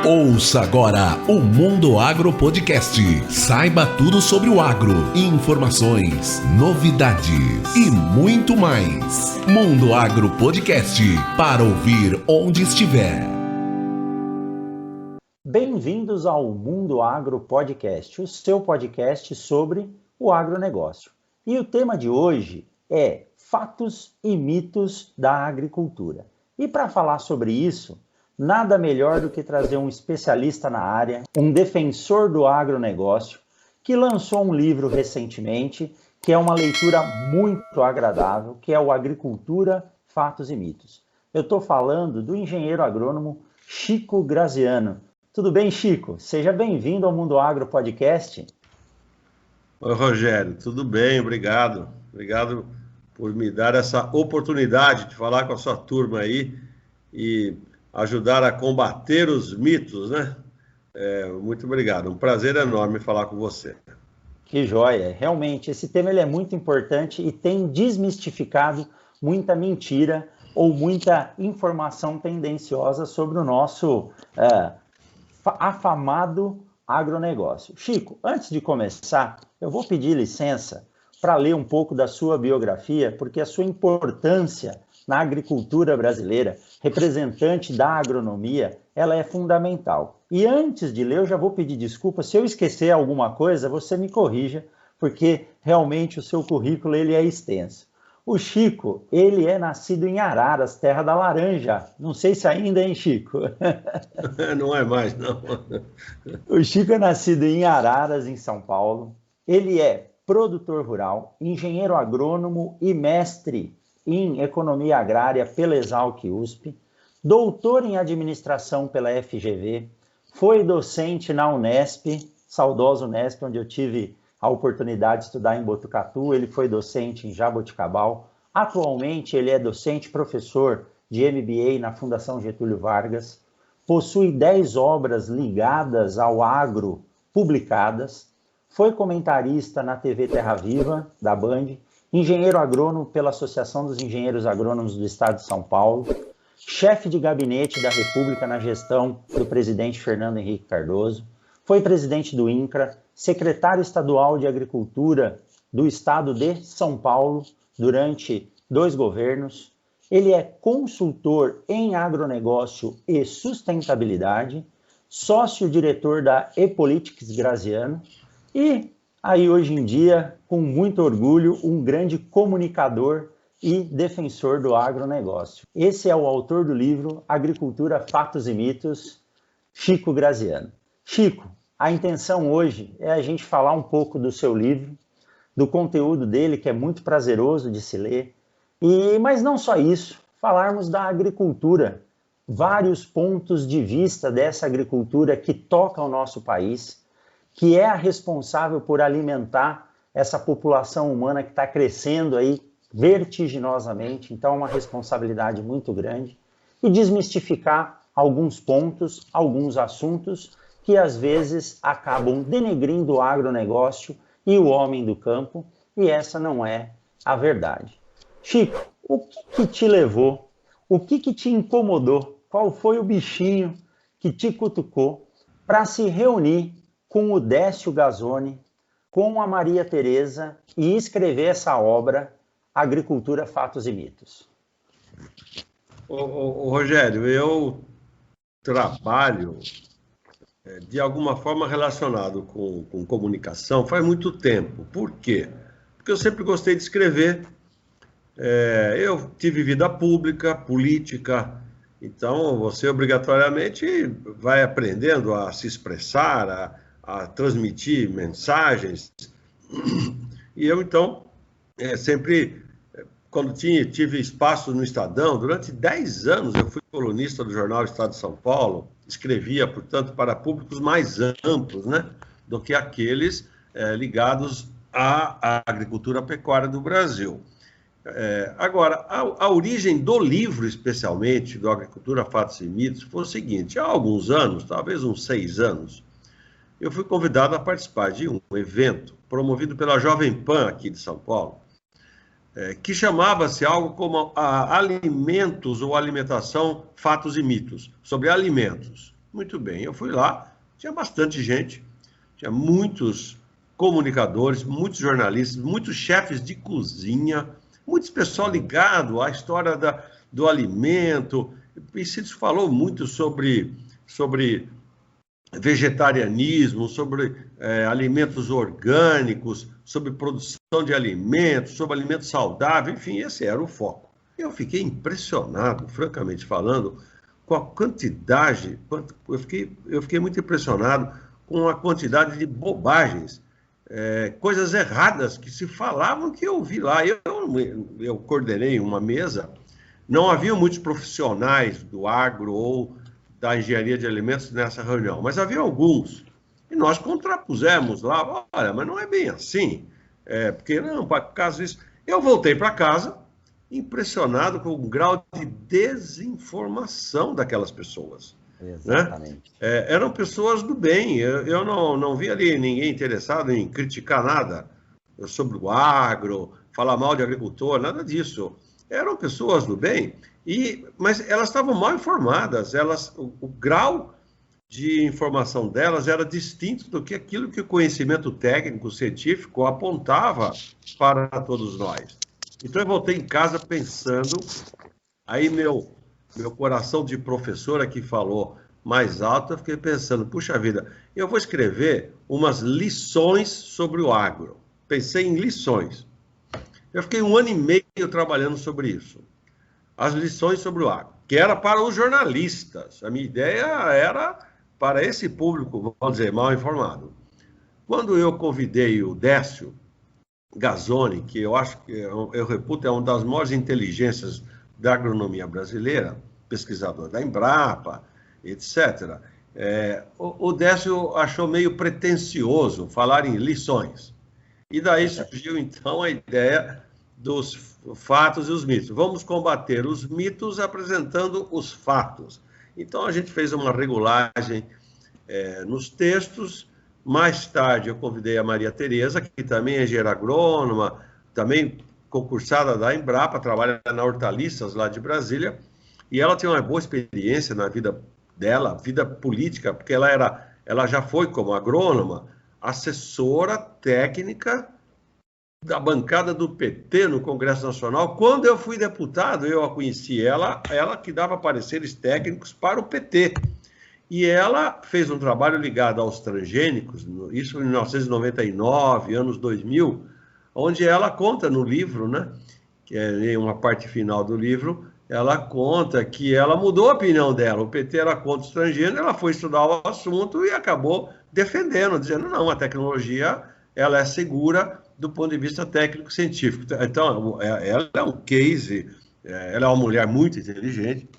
Ouça agora o Mundo Agro Podcast. Saiba tudo sobre o agro, informações, novidades e muito mais. Mundo Agro Podcast, para ouvir onde estiver. Bem-vindos ao Mundo Agro Podcast, o seu podcast sobre o agronegócio. E o tema de hoje é fatos e mitos da agricultura. E para falar sobre isso, nada melhor do que trazer um especialista na área, um defensor do agronegócio, que lançou um livro recentemente, que é uma leitura muito agradável, que é o Agricultura, Fatos e Mitos. Eu estou falando do engenheiro agrônomo Chico Graziano. Tudo bem, Chico? Seja bem-vindo ao Mundo Agro Podcast. Oi, Rogério, tudo bem? Obrigado. Obrigado por me dar essa oportunidade de falar com a sua turma aí e ajudar a combater os mitos, né? Muito obrigado, um prazer enorme falar com você. Que joia! Realmente, esse tema ele é muito importante e tem desmistificado muita mentira ou muita informação tendenciosa sobre o nosso afamado agronegócio. Chico, antes de começar, eu vou pedir licença para ler um pouco da sua biografia, porque a sua importância na agricultura brasileira, representante da agronomia, ela é fundamental. E antes de ler, eu já vou pedir desculpa, se eu esquecer alguma coisa, você me corrija, porque realmente o seu currículo ele é extenso. O Chico, ele é nascido em Araras, terra da laranja. Não sei se ainda é, hein, Chico? Não é mais, não. O Chico é nascido em Araras, em São Paulo. Ele é produtor rural, engenheiro agrônomo e mestre em Economia Agrária pela Exalc-USP, doutor em Administração pela FGV, foi docente na Unesp, saudosa Unesp, onde eu tive a oportunidade de estudar em Botucatu, ele foi docente em Jaboticabal. Atualmente ele é docente professor de MBA na Fundação Getúlio Vargas, possui 10 obras ligadas ao agro publicadas, foi comentarista na TV Terra Viva, da Band, engenheiro agrônomo pela Associação dos Engenheiros Agrônomos do Estado de São Paulo, chefe de gabinete da República na gestão do presidente Fernando Henrique Cardoso, foi presidente do INCRA, secretário estadual de Agricultura do Estado de São Paulo durante 2 governos. Ele é consultor em agronegócio e sustentabilidade, sócio-diretor da ePolitics Graziano e aí, hoje em dia, com muito orgulho, um grande comunicador e defensor do agronegócio. Esse é o autor do livro Agricultura, Fatos e Mitos, Chico Graziano. Chico, a intenção hoje é a gente falar um pouco do seu livro, do conteúdo dele, que é muito prazeroso de se ler, mas não só isso, falarmos da agricultura, vários pontos de vista dessa agricultura que toca o nosso país, que é a responsável por alimentar essa população humana que está crescendo aí vertiginosamente, então é uma responsabilidade muito grande, e desmistificar alguns pontos, alguns assuntos que às vezes acabam denegrindo o agronegócio e o homem do campo, e essa não é a verdade. Chico, o que te levou, o que te incomodou, qual foi o bichinho que te cutucou para se reunir com o Décio Gazzoni, com a Maria Tereza e escrever essa obra, Agricultura, Fatos e Mitos? Rogério, eu trabalho de alguma forma relacionado com comunicação faz muito tempo. Por quê? Porque eu sempre gostei de escrever. Eu tive vida pública, política, então você obrigatoriamente vai aprendendo a se expressar, a transmitir mensagens, e eu então sempre, quando tive espaço no Estadão, durante 10 anos eu fui colunista do jornal Estado de São Paulo, escrevia, portanto, para públicos mais amplos, né, do que aqueles ligados à agricultura pecuária do Brasil. Agora, a origem do livro, especialmente, do Agricultura, Fatos e Mitos, foi o seguinte: há alguns anos, talvez uns 6 anos, eu fui convidado a participar de um evento promovido pela Jovem Pan aqui de São Paulo, que chamava-se algo como Alimentos ou Alimentação, Fatos e Mitos, sobre alimentos. Muito bem, eu fui lá, tinha bastante gente, tinha muitos comunicadores, muitos jornalistas, muitos chefes de cozinha, muitos pessoal ligado à história do alimento, e se falou muito sobre vegetarianismo, sobre alimentos orgânicos, sobre produção de alimentos, sobre alimento saudável, enfim, esse era o foco. Eu fiquei impressionado, francamente falando, com a quantidade, eu fiquei muito impressionado com a quantidade de bobagens, coisas erradas que se falavam que eu vi lá. Eu coordenei uma mesa, não havia muitos profissionais do agro ou da engenharia de alimentos nessa reunião, mas havia alguns. E nós contrapusemos lá, olha, mas não é bem assim, porque não, por causa disso. Eu voltei para casa impressionado com o grau de desinformação daquelas pessoas. Exatamente. Né? Eram pessoas do bem, eu não vi ali ninguém interessado em criticar nada sobre o agro, falar mal de agricultor, nada disso. Eram pessoas do bem, mas elas estavam mal informadas, o grau de informação delas era distinto do que aquilo que o conhecimento técnico, científico apontava para todos nós. Então eu voltei em casa pensando, aí meu coração de professor aqui falou mais alto, eu fiquei pensando, puxa vida, eu vou escrever umas lições sobre o agro. Pensei em lições. Eu fiquei 1 ano e meio trabalhando sobre isso. As lições sobre o agro, que era para os jornalistas. A minha ideia era para esse público, vamos dizer, mal informado. Quando eu convidei o Décio Gazzoni, que eu acho que eu reputo é uma das maiores inteligências da agronomia brasileira, pesquisador da Embrapa, etc. O Décio achou meio pretensioso falar em lições. E daí surgiu, então, a ideia dos fatos e os mitos. Vamos combater os mitos apresentando os fatos. Então, a gente fez uma regulagem nos textos. Mais tarde, eu convidei a Maria Tereza, que também é engenheira agrônoma, também concursada da Embrapa, trabalha na Hortaliças, lá de Brasília, e ela tem uma boa experiência na vida dela, vida política, porque ela já foi, como agrônoma, assessora técnica da bancada do PT no Congresso Nacional. Quando eu fui deputado, eu a conheci, ela que dava pareceres técnicos para o PT. E ela fez um trabalho ligado aos transgênicos, isso em 1999, anos 2000, onde ela conta no livro, né, que é uma parte final do livro, ela conta que ela mudou a opinião dela. O PT era contra os transgênicos, ela foi estudar o assunto e acabou defendendo, dizendo, não, a tecnologia ela é segura do ponto de vista técnico-científico. Então, ela é um case, ela é uma mulher muito inteligente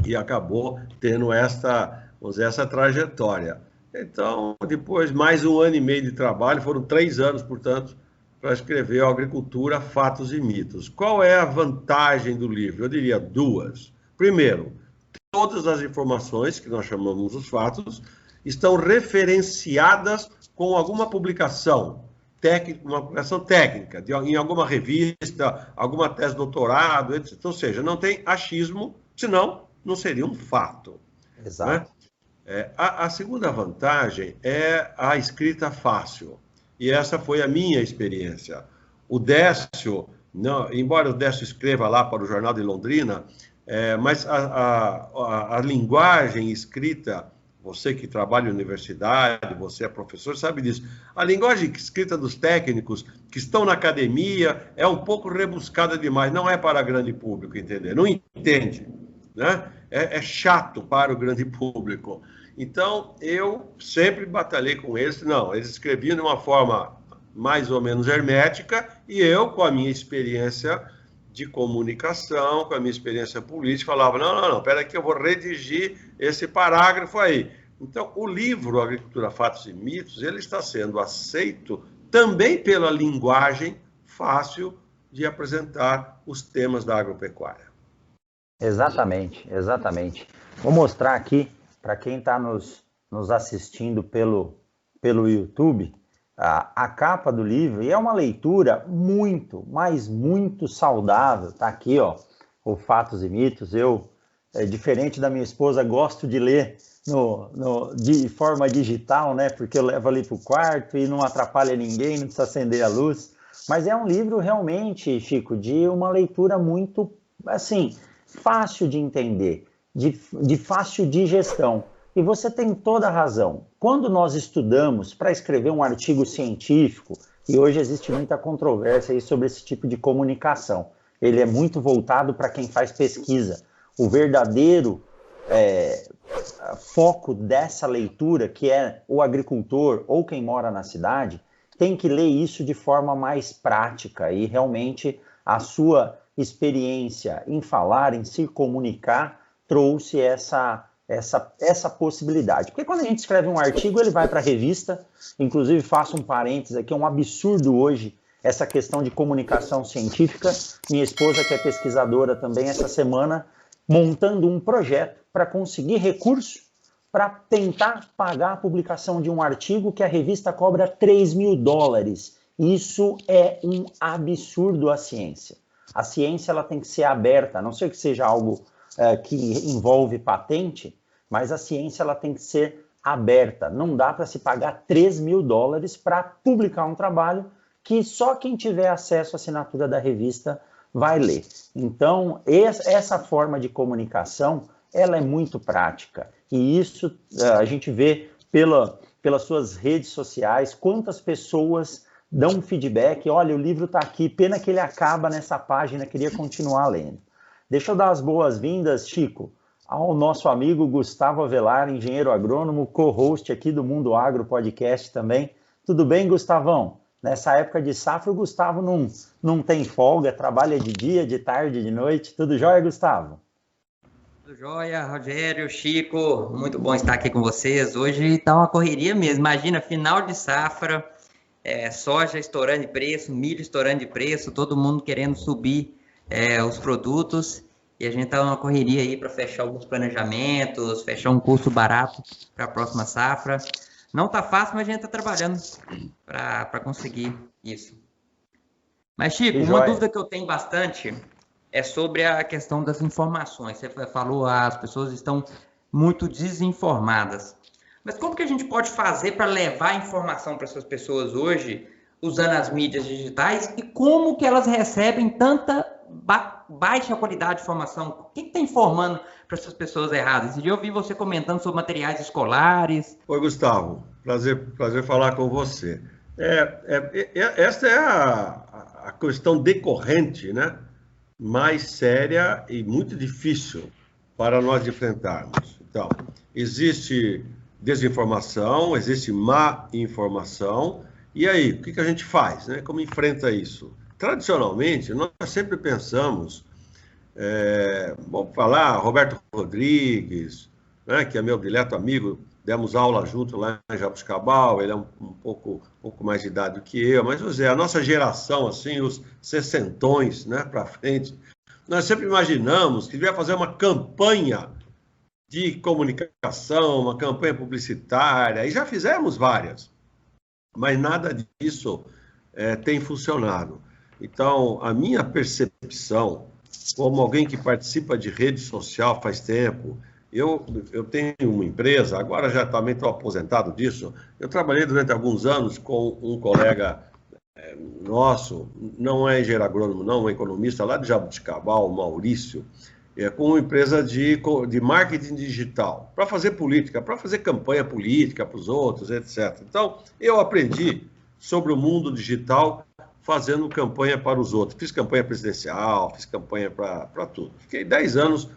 e acabou tendo essa trajetória. Então, depois, mais 1 ano e meio de trabalho, foram 3 anos, portanto, para escrever Agricultura, Fatos e Mitos. Qual é a vantagem do livro? Eu diria 2. Primeiro, todas as informações, que nós chamamos os fatos, estão referenciadas com alguma publicação técnica, uma publicação técnica, em alguma revista, alguma tese de doutorado, etc. Ou seja, não tem achismo, senão não seria um fato. Exato. Né? A segunda vantagem é a escrita fácil. E essa foi a minha experiência. O Décio, embora o Décio escreva lá para o Jornal de Londrina, mas a linguagem escrita, você que trabalha em universidade, você é professor, sabe disso. A linguagem escrita dos técnicos que estão na academia é um pouco rebuscada demais, não é para grande público entender, não entende, né? É chato para o grande público. Então, eu sempre batalhei com eles. Não, eles escreviam de uma forma mais ou menos hermética e eu, com a minha experiência de comunicação, com a minha experiência política, falava, não, espera aí que eu vou redigir esse parágrafo aí. Então, o livro Agricultura, Fatos e Mitos, ele está sendo aceito também pela linguagem fácil de apresentar os temas da agropecuária. Exatamente, exatamente. Vou mostrar aqui, para quem está nos assistindo pelo YouTube, a capa do livro, e é uma leitura muito, mas muito saudável. Está aqui, ó, o Fatos e Mitos. Eu diferente da minha esposa, gosto de ler de forma digital, né? Porque eu levo ali para o quarto e não atrapalha ninguém, não precisa acender a luz. Mas é um livro realmente, Chico, de uma leitura muito, assim, fácil de entender, de fácil digestão. E você tem toda a razão. Quando nós estudamos para escrever um artigo científico, e hoje existe muita controvérsia aí sobre esse tipo de comunicação, ele é muito voltado para quem faz pesquisa. O verdadeiro foco dessa leitura, que é o agricultor ou quem mora na cidade, tem que ler isso de forma mais prática e realmente a sua experiência em falar, em se comunicar, trouxe essa possibilidade. Porque quando a gente escreve um artigo, ele vai para a revista, inclusive faço um parênteses aqui, é um absurdo hoje essa questão de comunicação científica. Minha esposa, que é pesquisadora também, essa semana, montando um projeto para conseguir recurso para tentar pagar a publicação de um artigo que a revista cobra $3.000. Isso é um absurdo à ciência. A ciência ela tem que ser aberta, a não ser que seja algo que envolve patente, mas a ciência ela tem que ser aberta. Não dá para se pagar $3.000 para publicar um trabalho que só quem tiver acesso à assinatura da revista vai ler. Então, essa forma de comunicação, ela é muito prática. E isso a gente vê pelas suas redes sociais, quantas pessoas dão feedback. Olha, o livro está aqui, pena que ele acaba nessa página, queria continuar lendo. Deixa eu dar as boas-vindas, Chico, ao nosso amigo Gustavo Avelar, engenheiro agrônomo, co-host aqui do Mundo Agro Podcast também. Tudo bem, Gustavão? Nessa época de safra, o Gustavo não tem folga, trabalha de dia, de tarde, de noite. Tudo jóia, Gustavo? Tudo jóia, Rogério, Chico, muito bom estar aqui com vocês. Hoje está uma correria mesmo, imagina, final de safra, soja estourando de preço, milho estourando de preço, todo mundo querendo subir os produtos, e a gente está numa correria aí para fechar alguns planejamentos, fechar um curso barato para a próxima safra. Não está fácil, mas a gente está trabalhando para conseguir isso. Mas, Chico, uma dúvida que eu tenho bastante é sobre a questão das informações. Você falou, as pessoas estão muito desinformadas. Mas como que a gente pode fazer para levar informação para essas pessoas hoje, usando as mídias digitais, e como que elas recebem tanta baixa qualidade de informação? O que está informando para essas pessoas erradas? Esse dia eu vi você comentando sobre materiais escolares. Oi, Gustavo. Prazer falar com você. Esta é a questão decorrente, né? Mais séria e muito difícil para nós enfrentarmos. Então, existe desinformação, existe má informação. E aí, o que a gente faz, né? Como enfrenta isso? Tradicionalmente, nós sempre pensamos, vamos falar, Roberto Rodrigues, né, que é meu dileto amigo, demos aula junto lá em Jabuticabal, ele é um pouco mais de idade do que eu, mas a nossa geração, assim, os sessentões, né, para frente, nós sempre imaginamos que devia fazer uma campanha de comunicação, uma campanha publicitária, e já fizemos várias, mas nada disso tem funcionado. Então, a minha percepção, como alguém que participa de rede social faz tempo, eu tenho uma empresa, agora já também estou aposentado disso, eu trabalhei durante alguns anos com um colega nosso, não é engenheiro agrônomo, não, um economista lá de Jabuticabal, Maurício, com uma empresa de marketing digital, para fazer política, para fazer campanha política para os outros, etc. Então, eu aprendi sobre o mundo digital fazendo campanha para os outros. Fiz campanha presidencial, fiz campanha para tudo. Fiquei 10 anos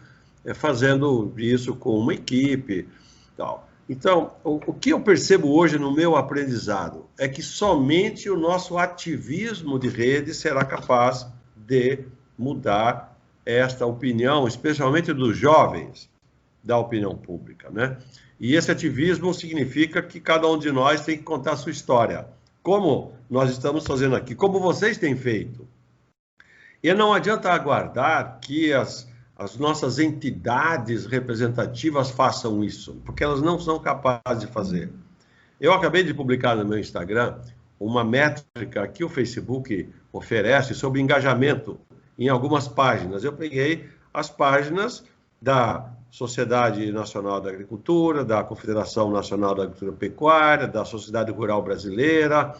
fazendo isso com uma equipe. Tal. Então, o que eu percebo hoje no meu aprendizado é que somente o nosso ativismo de rede será capaz de mudar esta opinião, especialmente dos jovens, da opinião pública, né? E esse ativismo significa que cada um de nós tem que contar a sua história, como nós estamos fazendo aqui, como vocês têm feito. E não adianta aguardar que as nossas entidades representativas façam isso, porque elas não são capazes de fazer. Eu acabei de publicar no meu Instagram uma métrica que o Facebook oferece sobre engajamento em algumas páginas. Eu peguei as páginas da Sociedade Nacional da Agricultura, da Confederação Nacional da Agricultura e Pecuária, da Sociedade Rural Brasileira,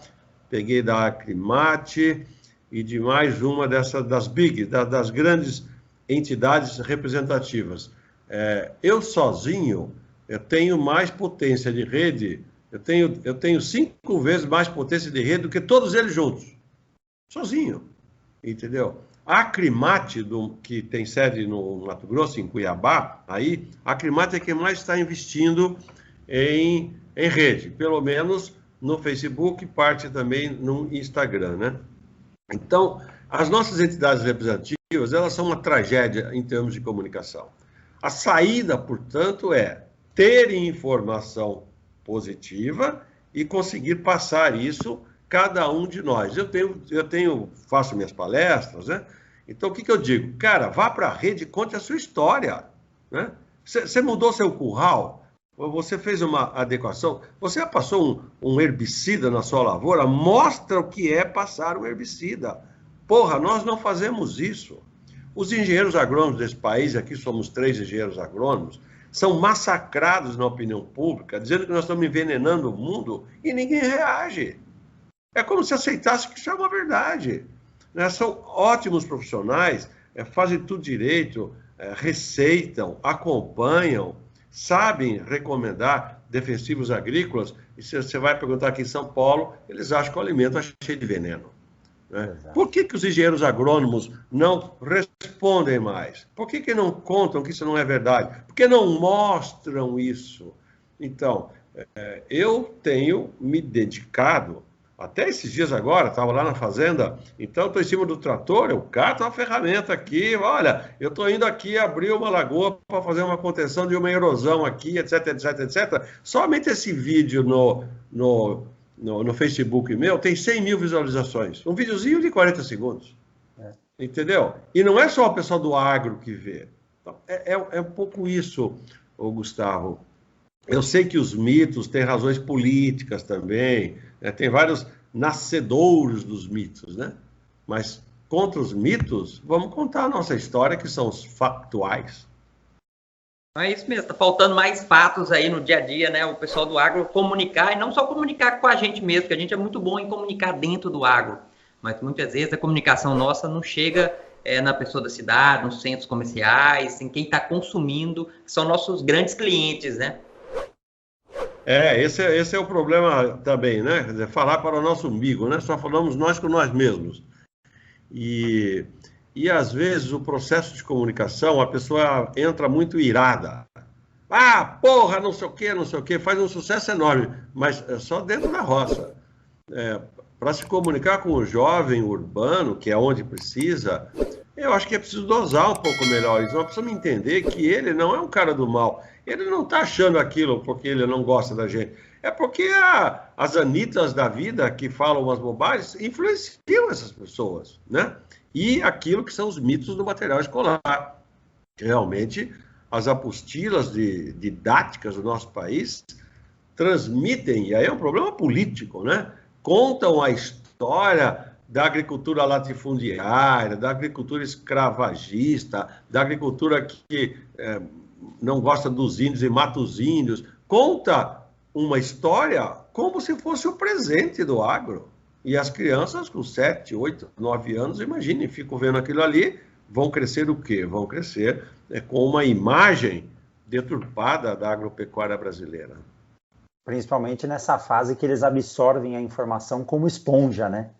peguei da Acrimate e de mais uma das das grandes entidades representativas. Eu sozinho, eu tenho mais potência de rede, eu tenho 5 vezes mais potência de rede do que todos eles juntos, sozinho, entendeu? A Acrimate, que tem sede no Mato Grosso, em Cuiabá, aí, a Acrimate é quem mais está investindo em rede, pelo menos no Facebook, parte também no Instagram, né? Então, as nossas entidades representativas, elas são uma tragédia em termos de comunicação. A saída, portanto, é ter informação positiva e conseguir passar isso cada um de nós. Eu faço minhas palestras, né? Então, o que eu digo? Cara, vá para a rede e conte a sua história, né? Você mudou seu curral, você fez uma adequação, você passou um herbicida na sua lavoura, mostra o que é passar um herbicida. Porra, nós não fazemos isso. Os engenheiros agrônomos desse país, aqui somos 3 engenheiros agrônomos, são massacrados na opinião pública, dizendo que nós estamos envenenando o mundo e ninguém reage. É como se aceitasse que isso é uma verdade. São ótimos profissionais, fazem tudo direito, receitam, acompanham, sabem recomendar defensivos agrícolas. E se você vai perguntar aqui em São Paulo, eles acham que o alimento é cheio de veneno. Né? Por que os engenheiros agrônomos não respondem mais? Por que não contam que isso não é verdade? Por que não mostram isso? Então, eu tenho me dedicado, até esses dias agora, estava lá na fazenda, então estou em cima do trator, eu cato uma ferramenta aqui, olha, eu estou indo aqui abrir uma lagoa para fazer uma contenção de uma erosão aqui, etc, etc, etc. Somente esse vídeo no Facebook meu tem 100 mil visualizações. Um videozinho de 40 segundos. Entendeu? E não é só o pessoal do agro que vê. Então, é um pouco isso, Gustavo. Eu sei que os mitos têm razões políticas também, né? Tem vários nascedouros dos mitos, né? Mas contra os mitos, vamos contar a nossa história, que são os factuais. É isso mesmo, tá faltando mais fatos aí no dia a dia, né? O pessoal do agro comunicar, e não só comunicar com a gente mesmo, que a gente é muito bom em comunicar dentro do agro, mas muitas vezes a comunicação nossa não chega na pessoa da cidade, nos centros comerciais, em quem está consumindo, que são nossos grandes clientes, né? Esse é o problema também, né? Quer dizer, falar para o nosso umbigo, né? Só falamos nós com nós mesmos. E às vezes o processo de comunicação, a pessoa entra muito irada. Ah, porra, não sei o quê, faz um sucesso enorme, mas é só dentro da roça. Para se comunicar com o jovem urbano, que é onde precisa, eu acho que é preciso dosar um pouco melhor isso. Nós precisamos entender que ele não é um cara do mal. Ele não está achando aquilo porque ele não gosta da gente. É porque as Anitas da vida que falam umas bobagens influenciam essas pessoas, né? E aquilo que são os mitos do material escolar. Realmente, as apostilas didáticas do nosso país transmitem, e aí é um problema político, né? Contam a história da agricultura latifundiária, da agricultura escravagista, da agricultura que não gosta dos índios e mata os índios. Conta uma história como se fosse o presente do agro. E as crianças com 7, 8, 9 anos, imaginem, ficam vendo aquilo ali, vão crescer o quê? Vão crescer com uma imagem deturpada da agropecuária brasileira. Principalmente nessa fase que eles absorvem a informação como esponja, né?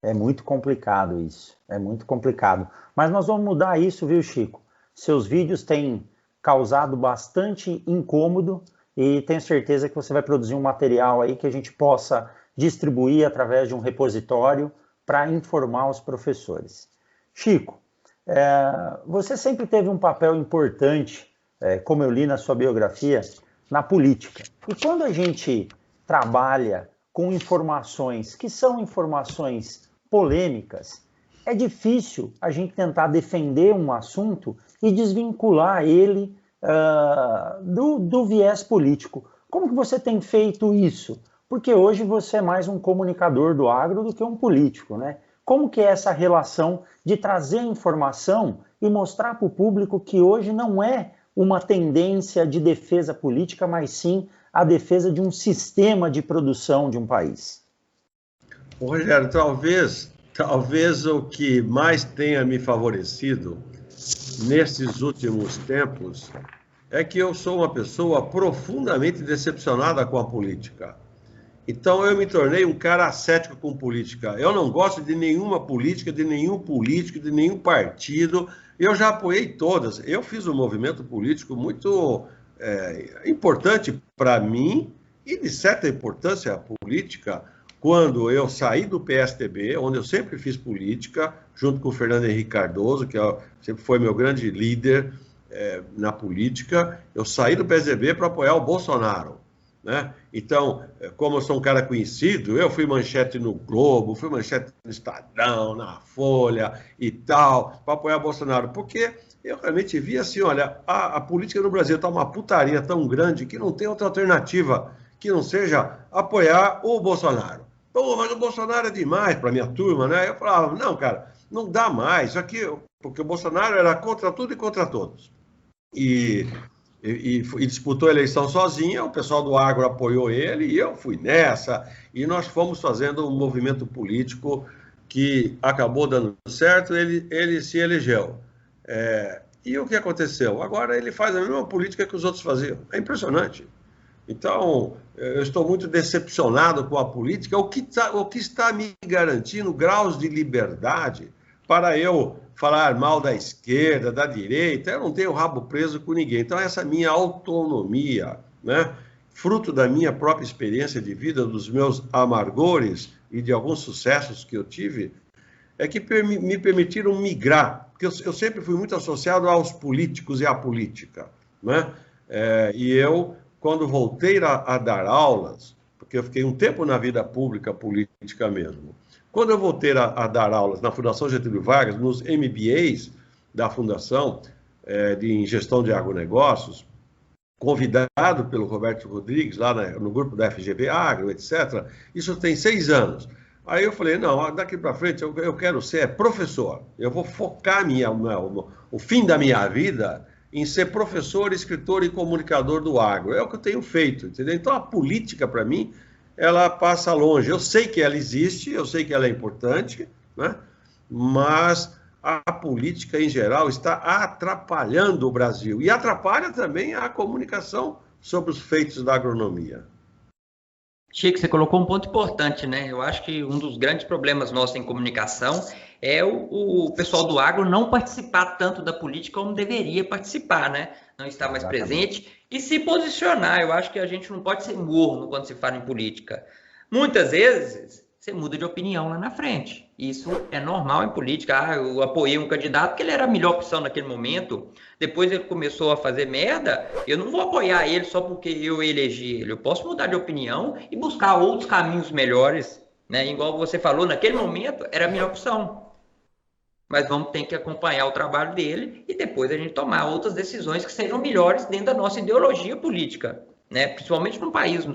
É muito complicado isso, é muito complicado. Mas nós vamos mudar isso, viu, Chico? Seus vídeos têm causado bastante incômodo e tenho certeza que você vai produzir um material aí que a gente possa distribuir através de um repositório para informar os professores. Chico, você sempre teve um papel importante, como eu li na sua biografia, na política. E quando a gente trabalha com informações que são informações polêmicas, é difícil a gente tentar defender um assunto e desvincular ele do viés político. Como que você tem feito isso? Porque hoje você é mais um comunicador do agro do que um político, né? Como que é essa relação de trazer informação e mostrar para o público que hoje não é uma tendência de defesa política, mas sim a defesa de um sistema de produção de um país? Ô, Rogério, talvez o que mais tenha me favorecido nesses últimos tempos é que eu sou uma pessoa profundamente decepcionada com a política. Então, eu me tornei um cara ascético com política. Eu não gosto de nenhuma política, de nenhum político, de nenhum partido. Eu já apoiei todas. Eu fiz um movimento político muito importante para mim e de certa importância política quando eu saí do PSDB, onde eu sempre fiz política, junto com o Fernando Henrique Cardoso, que sempre foi meu grande líder na política. Eu saí do PSDB para apoiar o Bolsonaro, né? Então, como eu sou um cara conhecido, eu fui manchete no Globo, fui manchete no Estadão, na Folha e tal, para apoiar o Bolsonaro, porque eu realmente vi assim, olha, a política no Brasil está uma putaria tão grande que não tem outra alternativa que não seja apoiar o Bolsonaro. Pô, mas o Bolsonaro é demais para minha turma, né? Eu falava, não, cara, não dá mais, isso aqui, porque o Bolsonaro era contra tudo e contra todos. E disputou a eleição sozinha, o pessoal do agro apoiou ele e eu fui nessa, e nós fomos fazendo um movimento político que acabou dando certo, ele se elegeu. E o que aconteceu? Agora ele faz a mesma política que os outros faziam. É impressionante. Então, eu estou muito decepcionado com a política, o que está me garantindo graus de liberdade para eu falar mal da esquerda, da direita. Eu não tenho rabo preso com ninguém. Então, essa minha autonomia, né, fruto da minha própria experiência de vida, dos meus amargores e de alguns sucessos que eu tive, é que me permitiram migrar, porque eu sempre fui muito associado aos políticos e à política, né? E eu, quando voltei a dar aulas, porque eu fiquei um tempo na vida pública política mesmo, quando eu voltei a dar aulas na Fundação Getúlio Vargas, nos MBAs da Fundação em Gestão de Agronegócios, convidado pelo Roberto Rodrigues, lá no grupo da FGV Agro, etc., isso tem 6 anos. Aí eu falei, não, daqui para frente eu quero ser professor. Eu vou focar o fim da minha vida em ser professor, escritor e comunicador do agro. É o que eu tenho feito, entendeu? Então a política, para mim, ela passa longe. Eu sei que ela existe, eu sei que ela é importante, né? Mas a política, em geral, está atrapalhando o Brasil. E atrapalha também a comunicação sobre os feitos da agronomia. Chico, você colocou um ponto importante, né? Eu acho que um dos grandes problemas nossos em comunicação é o pessoal do agro não participar tanto da política como deveria participar, né? Não estar mais presente e se posicionar. Eu acho que a gente não pode ser morno quando se fala em política. Muitas vezes você muda de opinião lá na frente. Isso é normal em política. Eu apoiei um candidato porque ele era a melhor opção naquele momento. Depois ele começou a fazer merda. Eu não vou apoiar ele só porque eu elegi ele. Eu posso mudar de opinião e buscar outros caminhos melhores, né? Igual você falou, naquele momento era a melhor opção. Mas vamos ter que acompanhar o trabalho dele e depois a gente tomar outras decisões que sejam melhores dentro da nossa ideologia política, né? Principalmente num país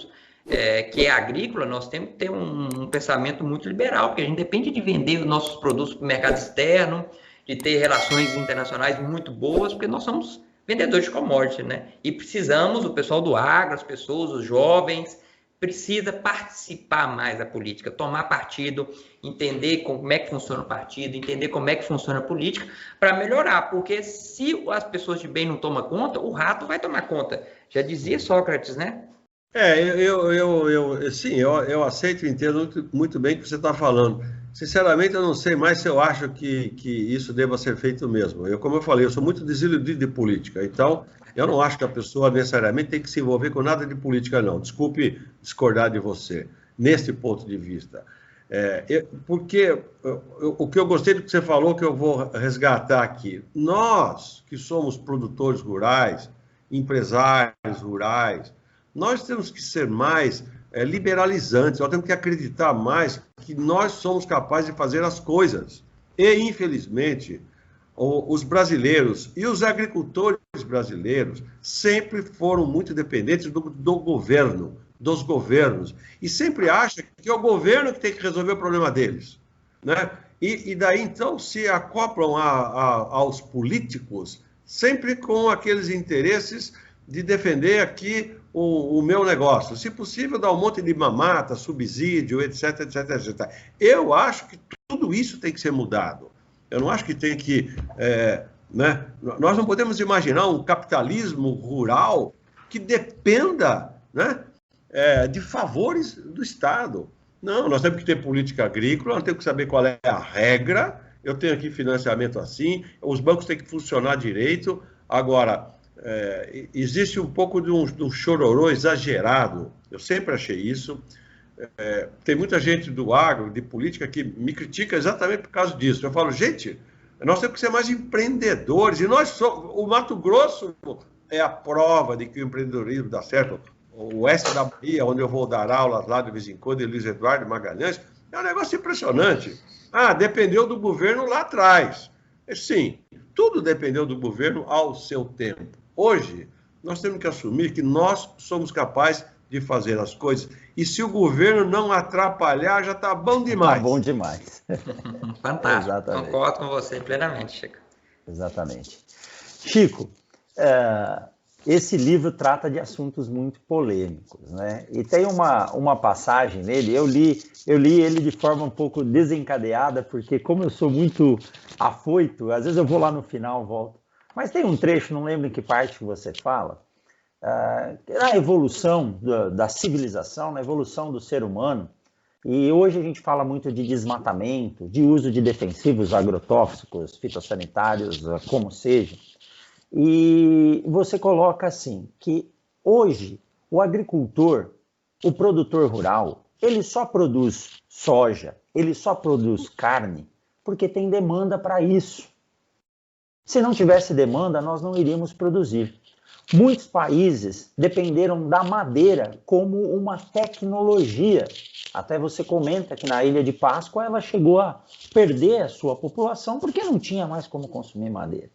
que é agrícola, nós temos que ter um pensamento muito liberal, porque a gente depende de vender os nossos produtos para o mercado externo, de ter relações internacionais muito boas, porque nós somos vendedores de commodity, né? E precisamos, o pessoal do agro, as pessoas, os jovens, precisa participar mais da política, tomar partido, entender como é que funciona o partido, entender como é que funciona a política, para melhorar, porque se as pessoas de bem não tomam conta, o rato vai tomar conta. Já dizia Sócrates, né? Eu aceito e entendo muito bem o que você está falando. Sinceramente, eu não sei mais se eu acho que isso deva ser feito mesmo. Como eu falei, eu sou muito desiludido de política, então eu não acho que a pessoa necessariamente tem que se envolver com nada de política, não. Desculpe discordar de você, nesse ponto de vista. Porque o que eu gostei do que você falou, que eu vou resgatar aqui, nós que somos produtores rurais, empresários rurais, nós temos que ser mais liberalizantes, nós temos que acreditar mais que nós somos capazes de fazer as coisas. E, infelizmente, os brasileiros e os agricultores brasileiros sempre foram muito dependentes do governo, dos governos, e sempre acham que é o governo que tem que resolver o problema deles, né? E daí, então, se acoplam aos políticos sempre com aqueles interesses de defender aqui o meu negócio. Se possível, dar um monte de mamata, subsídio, etc, etc, etc. Eu acho que tudo isso tem que ser mudado. Eu não acho que tem que... né? Nós não podemos imaginar um capitalismo rural que dependa, né, de favores do Estado. Não, nós temos que ter política agrícola, nós temos que saber qual é a regra. Eu tenho aqui financiamento assim, os bancos têm que funcionar direito. Agora, existe um pouco de um chororô exagerado, eu sempre achei isso. Tem muita gente do agro, de política, que me critica exatamente por causa disso. Eu falo, gente, nós temos que ser mais empreendedores, e nós somos, o Mato Grosso é a prova de que o empreendedorismo dá certo. O oeste da Bahia, onde eu vou dar aulas lá de vez em quando, de Luiz Eduardo Magalhães, é um negócio impressionante. Dependeu do governo lá atrás. Sim, tudo dependeu do governo ao seu tempo. Hoje, nós temos que assumir que nós somos capazes de fazer as coisas. E se o governo não atrapalhar, já está bom demais. Está bom demais. Fantástico. Exatamente. Concordo com você plenamente, Chico. Exatamente. Chico, esse livro trata de assuntos muito polêmicos, né? E tem uma passagem nele, eu li ele de forma um pouco desencadeada, porque como eu sou muito afoito, às vezes eu vou lá no final, volto. Mas tem um trecho, não lembro em que parte que você fala, na evolução da civilização, na evolução do ser humano, e hoje a gente fala muito de desmatamento, de uso de defensivos agrotóxicos, fitossanitários, como seja. E você coloca assim, que hoje o agricultor, o produtor rural, ele só produz soja, ele só produz carne, porque tem demanda para isso. Se não tivesse demanda, nós não iríamos produzir. Muitos países dependeram da madeira como uma tecnologia. Até você comenta que na Ilha de Páscoa ela chegou a perder a sua população porque não tinha mais como consumir madeira.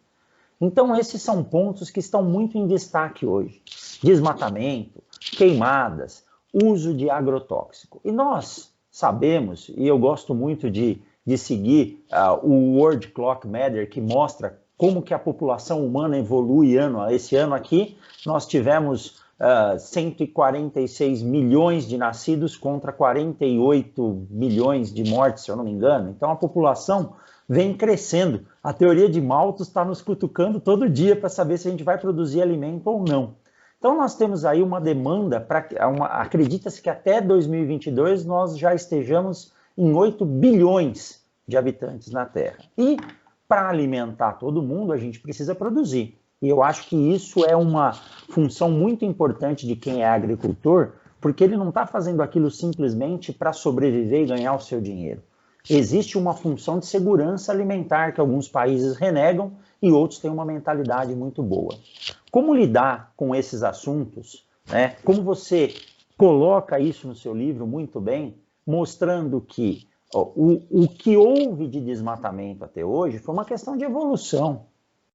Então esses são pontos que estão muito em destaque hoje. Desmatamento, queimadas, uso de agrotóxico. E nós sabemos, e eu gosto muito de seguir o World Clock Matter, que mostra como que a população humana evolui esse ano aqui, nós tivemos 146 milhões de nascidos contra 48 milhões de mortes, se eu não me engano. Então a população vem crescendo. A teoria de Malthus está nos cutucando todo dia para saber se a gente vai produzir alimento ou não. Então nós temos aí uma demanda, acredita-se que até 2022 nós já estejamos em 8 bilhões de habitantes na Terra. E para alimentar todo mundo, a gente precisa produzir. E eu acho que isso é uma função muito importante de quem é agricultor, porque ele não está fazendo aquilo simplesmente para sobreviver e ganhar o seu dinheiro. Existe uma função de segurança alimentar que alguns países renegam e outros têm uma mentalidade muito boa. Como lidar com esses assuntos, né? Como você coloca isso no seu livro muito bem, mostrando que o que houve de desmatamento até hoje foi uma questão de evolução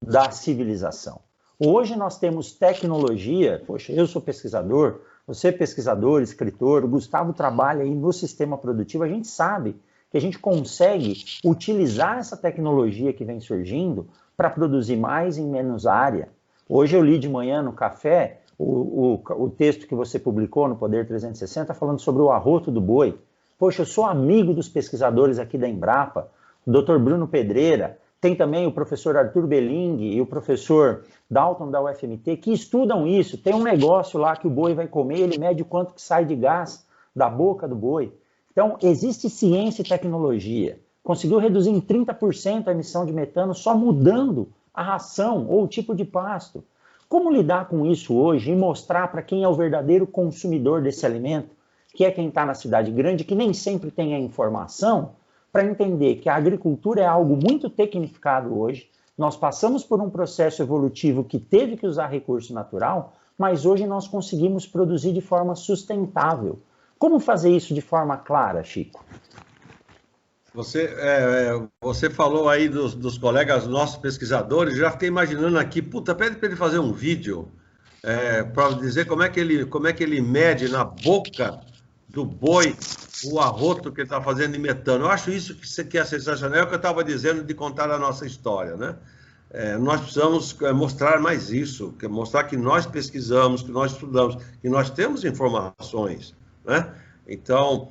da civilização. Hoje nós temos tecnologia, poxa, eu sou pesquisador, você é pesquisador, escritor, o Gustavo trabalha aí no sistema produtivo, a gente sabe que a gente consegue utilizar essa tecnologia que vem surgindo para produzir mais em menos área. Hoje eu li de manhã no café o texto que você publicou no Poder 360 falando sobre o arroto do boi. Poxa, eu sou amigo dos pesquisadores aqui da Embrapa, o Dr. Bruno Pedreira, tem também o professor Arthur Belling e o professor Dalton da UFMT, que estudam isso. Tem um negócio lá que o boi vai comer, ele mede o quanto que sai de gás da boca do boi. Então, existe ciência e tecnologia. Conseguiu reduzir em 30% a emissão de metano só mudando a ração ou o tipo de pasto. Como lidar com isso hoje e mostrar para quem é o verdadeiro consumidor desse alimento, que é quem está na cidade grande, que nem sempre tem a informação, para entender que a agricultura é algo muito tecnificado hoje, nós passamos por um processo evolutivo que teve que usar recurso natural, mas hoje nós conseguimos produzir de forma sustentável. Como fazer isso de forma clara, Chico? Você falou aí dos colegas nossos pesquisadores, já fiquei imaginando aqui, pede para ele fazer um vídeo para dizer como é que ele mede na boca do boi o arroto que ele está fazendo de metano. Eu acho isso que é sensacional, é o que eu estava dizendo de contar a nossa história, né? nós precisamos mostrar mais isso, mostrar que nós pesquisamos, que nós estudamos, que nós temos informações, né? Então,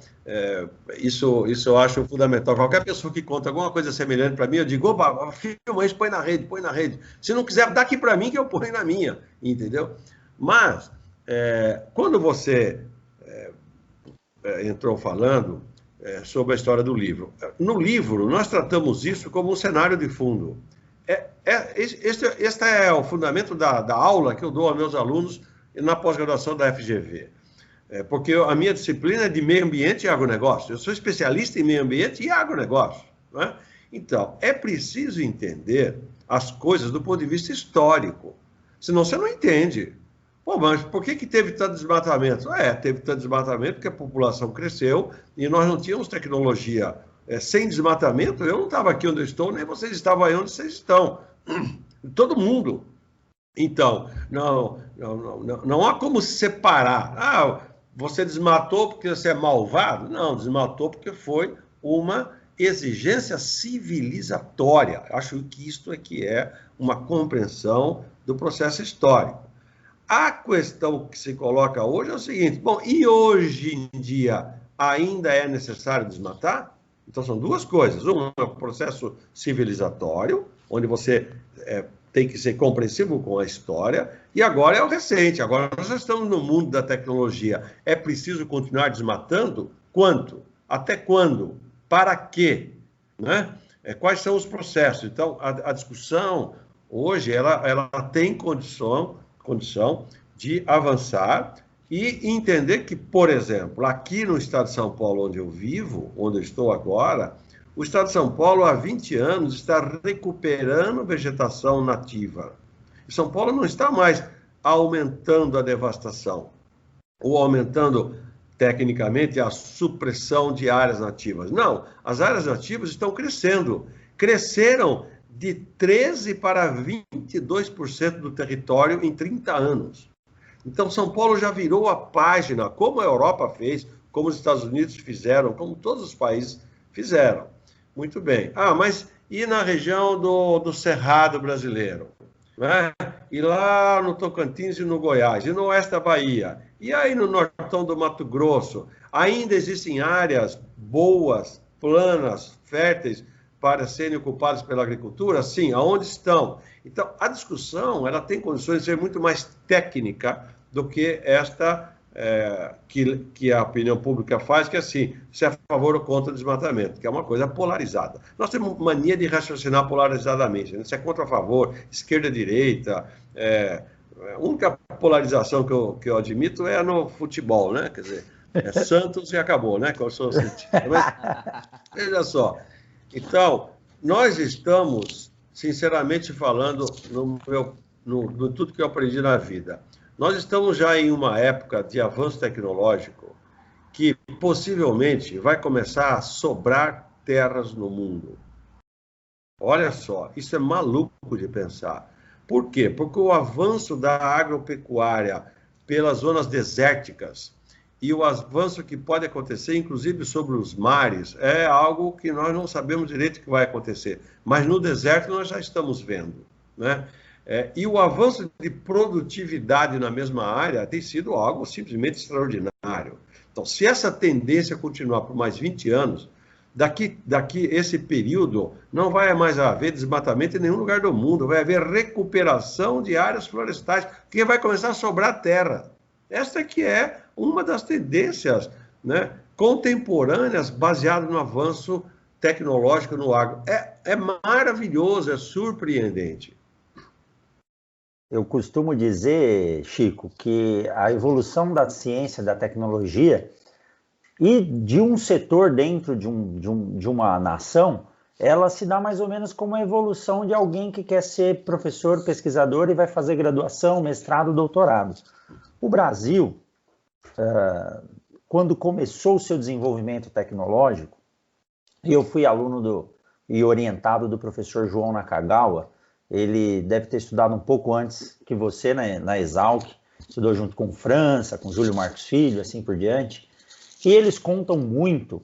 isso eu acho fundamental. Qualquer pessoa que conta alguma coisa semelhante para mim, eu digo, opa, filma isso, põe na rede. Se não quiser, dá aqui para mim que eu ponho na minha, entendeu? Mas, quando você entrou falando sobre a história do livro, no livro nós tratamos isso como um cenário de fundo. Este é o fundamento da aula que eu dou aos meus alunos na pós-graduação da FGV. Porque a minha disciplina é de meio ambiente e agronegócio. Eu sou especialista em meio ambiente e agronegócio, né? Então, é preciso entender as coisas do ponto de vista histórico. Senão você não entende. Pô, mas por que teve tanto desmatamento? Teve tanto desmatamento porque a população cresceu e nós não tínhamos tecnologia. Sem desmatamento, eu não estava aqui onde eu estou, nem vocês estavam aí onde vocês estão. Todo mundo. Então, não há como se separar. Você desmatou porque você é malvado? Não, desmatou porque foi uma exigência civilizatória. Acho que isto é uma compreensão do processo histórico. A questão que se coloca hoje é o seguinte, bom, e hoje em dia ainda é necessário desmatar? Então, são duas coisas. Um é o processo civilizatório, onde você tem que ser compreensivo com a história, e agora é o recente. Agora nós já estamos no mundo da tecnologia. É preciso continuar desmatando? Quanto? Até quando? Para quê? Né? Quais são os processos? Então, a discussão hoje, ela tem condição de avançar e entender que, por exemplo, aqui no estado de São Paulo, onde eu vivo, onde eu estou agora, o estado de São Paulo, há 20 anos, está recuperando vegetação nativa. E São Paulo não está mais aumentando a devastação, ou aumentando, tecnicamente, a supressão de áreas nativas. Não, as áreas nativas estão crescendo. Cresceram de 13% para 22% do território em 30 anos. Então, São Paulo já virou a página, como a Europa fez, como os Estados Unidos fizeram, como todos os países fizeram. Muito bem. Mas e na região do Cerrado brasileiro? Né? E lá no Tocantins e no Goiás, e no oeste da Bahia, e aí no nortão do Mato Grosso, ainda existem áreas boas, planas, férteis, para serem ocupadas pela agricultura? Sim, aonde estão? Então, a discussão ela tem condições de ser muito mais técnica do que esta que a opinião pública faz, que é assim, se é a favor ou contra o desmatamento, que é uma coisa polarizada. Nós temos mania de raciocinar polarizadamente, né? Se é contra ou a favor, esquerda, direita. A única polarização que eu admito é no futebol, né? Quer dizer, Santos e acabou, né? Que eu sou santista. Mas, veja só. Então, nós estamos, sinceramente falando, no tudo que eu aprendi na vida, nós estamos já em uma época de avanço tecnológico que possivelmente vai começar a sobrar terras no mundo. Olha só, isso é maluco de pensar. Por quê? Porque o avanço da agropecuária pelas zonas desérticas e o avanço que pode acontecer, inclusive sobre os mares, é algo que nós não sabemos direito o que vai acontecer. Mas no deserto nós já estamos vendo, né? E o avanço de produtividade na mesma área tem sido algo simplesmente extraordinário. Então, se essa tendência continuar por mais 20 anos, daqui esse período não vai mais haver desmatamento em nenhum lugar do mundo, vai haver recuperação de áreas florestais, porque vai começar a sobrar terra. Esta que é uma das tendências, né, contemporâneas baseadas no avanço tecnológico no agro. É maravilhoso, é surpreendente. Eu costumo dizer, Chico, que a evolução da ciência, da tecnologia e de um setor dentro de uma nação, ela se dá mais ou menos como a evolução de alguém que quer ser professor, pesquisador e vai fazer graduação, mestrado, doutorado. O Brasil, quando começou o seu desenvolvimento tecnológico, eu fui aluno e orientado do professor João Nakagawa. Ele deve ter estudado um pouco antes que você na Exalc, estudou junto com França, com Júlio Marcos Filho, assim por diante. E eles contam muito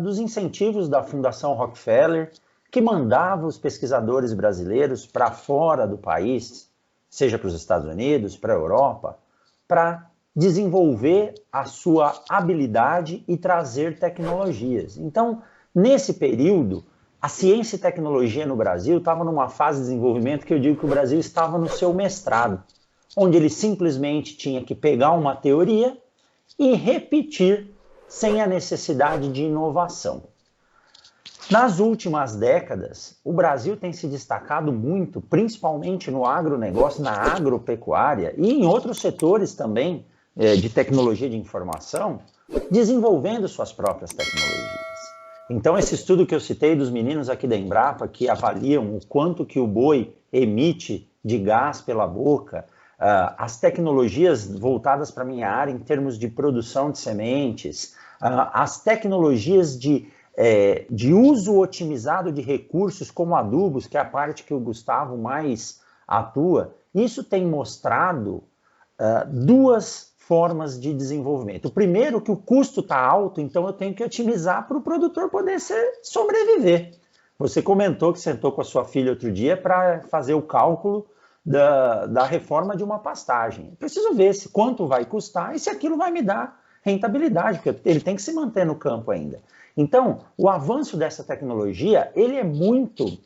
dos incentivos da Fundação Rockefeller, que mandava os pesquisadores brasileiros para fora do país, seja para os Estados Unidos, para a Europa, para desenvolver a sua habilidade e trazer tecnologias. Então, nesse período, a ciência e tecnologia no Brasil estava numa fase de desenvolvimento que eu digo que o Brasil estava no seu mestrado, onde ele simplesmente tinha que pegar uma teoria e repetir sem a necessidade de inovação. Nas últimas décadas, o Brasil tem se destacado muito, principalmente no agronegócio, na agropecuária e em outros setores também de tecnologia de informação, desenvolvendo suas próprias tecnologias. Então, esse estudo que eu citei dos meninos aqui da Embrapa, que avaliam o quanto que o boi emite de gás pela boca, as tecnologias voltadas para a minha área em termos de produção de sementes, as tecnologias de uso otimizado de recursos como adubos, que é a parte que o Gustavo mais atua, isso tem mostrado duas formas de desenvolvimento. O primeiro, que o custo está alto, então eu tenho que otimizar para o produtor poder sobreviver. Você comentou que sentou com a sua filha outro dia para fazer o cálculo da reforma de uma pastagem. Eu preciso ver quanto vai custar e se aquilo vai me dar rentabilidade, porque ele tem que se manter no campo ainda. Então, o avanço dessa tecnologia, ele é muito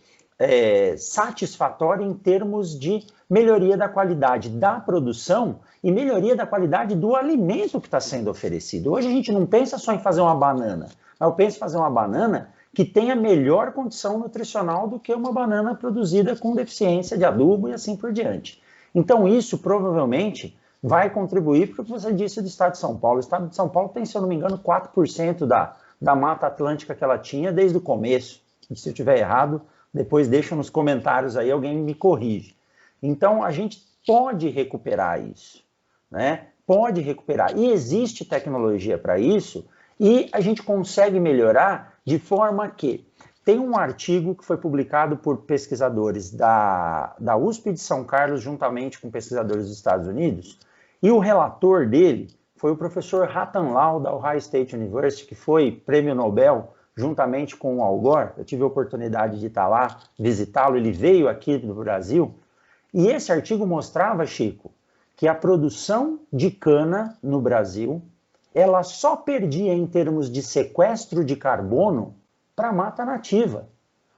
satisfatório em termos de melhoria da qualidade da produção e melhoria da qualidade do alimento que está sendo oferecido. Hoje a gente não pensa só em fazer uma banana, mas eu penso em fazer uma banana que tenha melhor condição nutricional do que uma banana produzida com deficiência de adubo e assim por diante. Então isso provavelmente vai contribuir para o que você disse do estado de São Paulo. O estado de São Paulo tem, se eu não me engano, 4% da Mata Atlântica que ela tinha desde o começo. E se eu estiver errado, depois deixa nos comentários aí, alguém me corrige. Então a gente pode recuperar isso, né? Pode recuperar. E existe tecnologia para isso e a gente consegue melhorar de forma que tem um artigo que foi publicado por pesquisadores da USP de São Carlos, juntamente com pesquisadores dos Estados Unidos, e o relator dele foi o professor Ratan Lal, da Ohio State University, que foi prêmio Nobel, juntamente com o Al Gore. Eu tive a oportunidade de estar lá, visitá-lo, ele veio aqui do Brasil, e esse artigo mostrava, Chico, que a produção de cana no Brasil, ela só perdia em termos de sequestro de carbono para a mata nativa.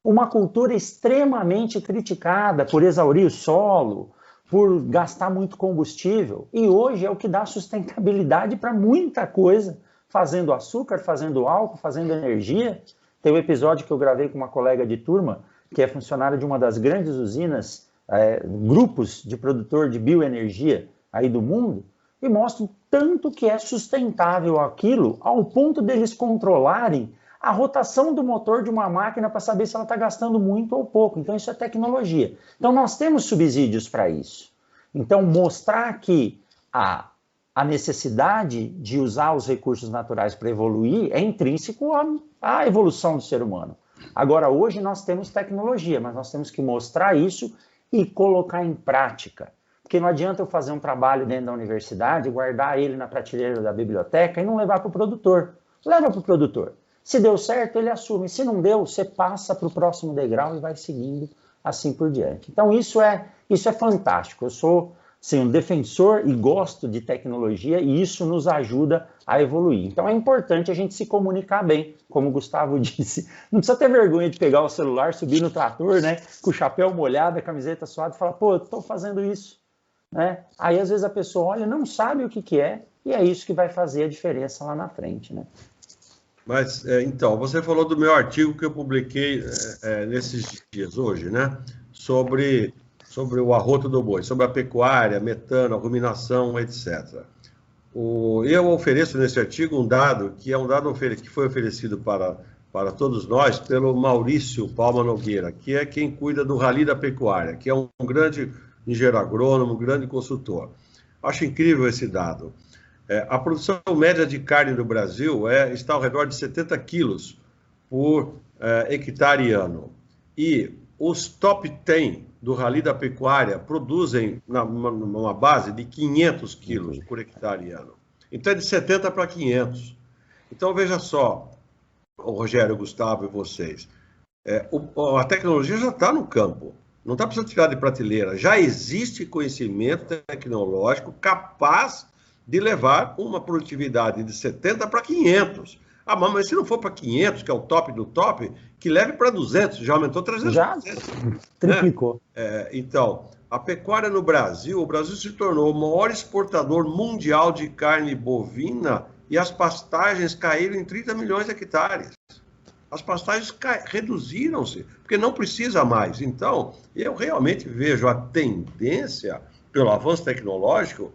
Uma cultura extremamente criticada por exaurir o solo, por gastar muito combustível, e hoje é o que dá sustentabilidade para muita coisa, fazendo açúcar, fazendo álcool, fazendo energia. Tem um episódio que eu gravei com uma colega de turma, que é funcionária de uma das grandes usinas, grupos de produtor de bioenergia aí do mundo, e mostra o tanto que é sustentável aquilo, ao ponto deles controlarem a rotação do motor de uma máquina para saber se ela está gastando muito ou pouco. Então isso é tecnologia. Então nós temos subsídios para isso. Então mostrar que a necessidade de usar os recursos naturais para evoluir é intrínseco à evolução do ser humano. Agora hoje nós temos tecnologia, mas nós temos que mostrar isso e colocar em prática. Porque não adianta eu fazer um trabalho dentro da universidade, guardar ele na prateleira da biblioteca e não levar para o produtor. Leva para o produtor. Se deu certo, ele assume. Se não deu, você passa para o próximo degrau e vai seguindo assim por diante. Então, isso é fantástico. Eu sou um defensor e gosto de tecnologia e isso nos ajuda a evoluir. Então, é importante a gente se comunicar bem, como o Gustavo disse. Não precisa ter vergonha de pegar o celular, subir no trator, né, com o chapéu molhado, a camiseta suada e falar, pô, eu estou fazendo isso. Né? Aí, às vezes, a pessoa olha, não sabe o que é e é isso que vai fazer a diferença lá na frente, né? Mas, então, você falou do meu artigo que eu publiquei nesses dias, hoje, né? Sobre o arroto do boi, sobre a pecuária, metano, a ruminação, etc. Eu ofereço nesse artigo um dado, que é um dado que foi oferecido para todos nós pelo Maurício Palma Nogueira, que é quem cuida do Rally da Pecuária, que é um grande engenheiro agrônomo, um grande consultor. Acho incrível esse dado. A produção média de carne do Brasil está ao redor de 70 quilos por hectare ano. E os top 10 do Rally da Pecuária produzem numa base de 500 quilos por hectare ano. Então é de 70 para 500. Então veja só, o Rogério, o Gustavo e vocês, A tecnologia já está no campo, não está precisando tirar de prateleira. Já existe conhecimento tecnológico capaz de levar uma produtividade de 70 para 500. Mas se não for para 500, que é o top do top, que leve para 200, já aumentou 300%. Já triplicou. Então, a pecuária no Brasil, o Brasil se tornou o maior exportador mundial de carne bovina e as pastagens caíram em 30 milhões de hectares. As pastagens reduziram-se, porque não precisa mais. Então, eu realmente vejo a tendência, pelo avanço tecnológico,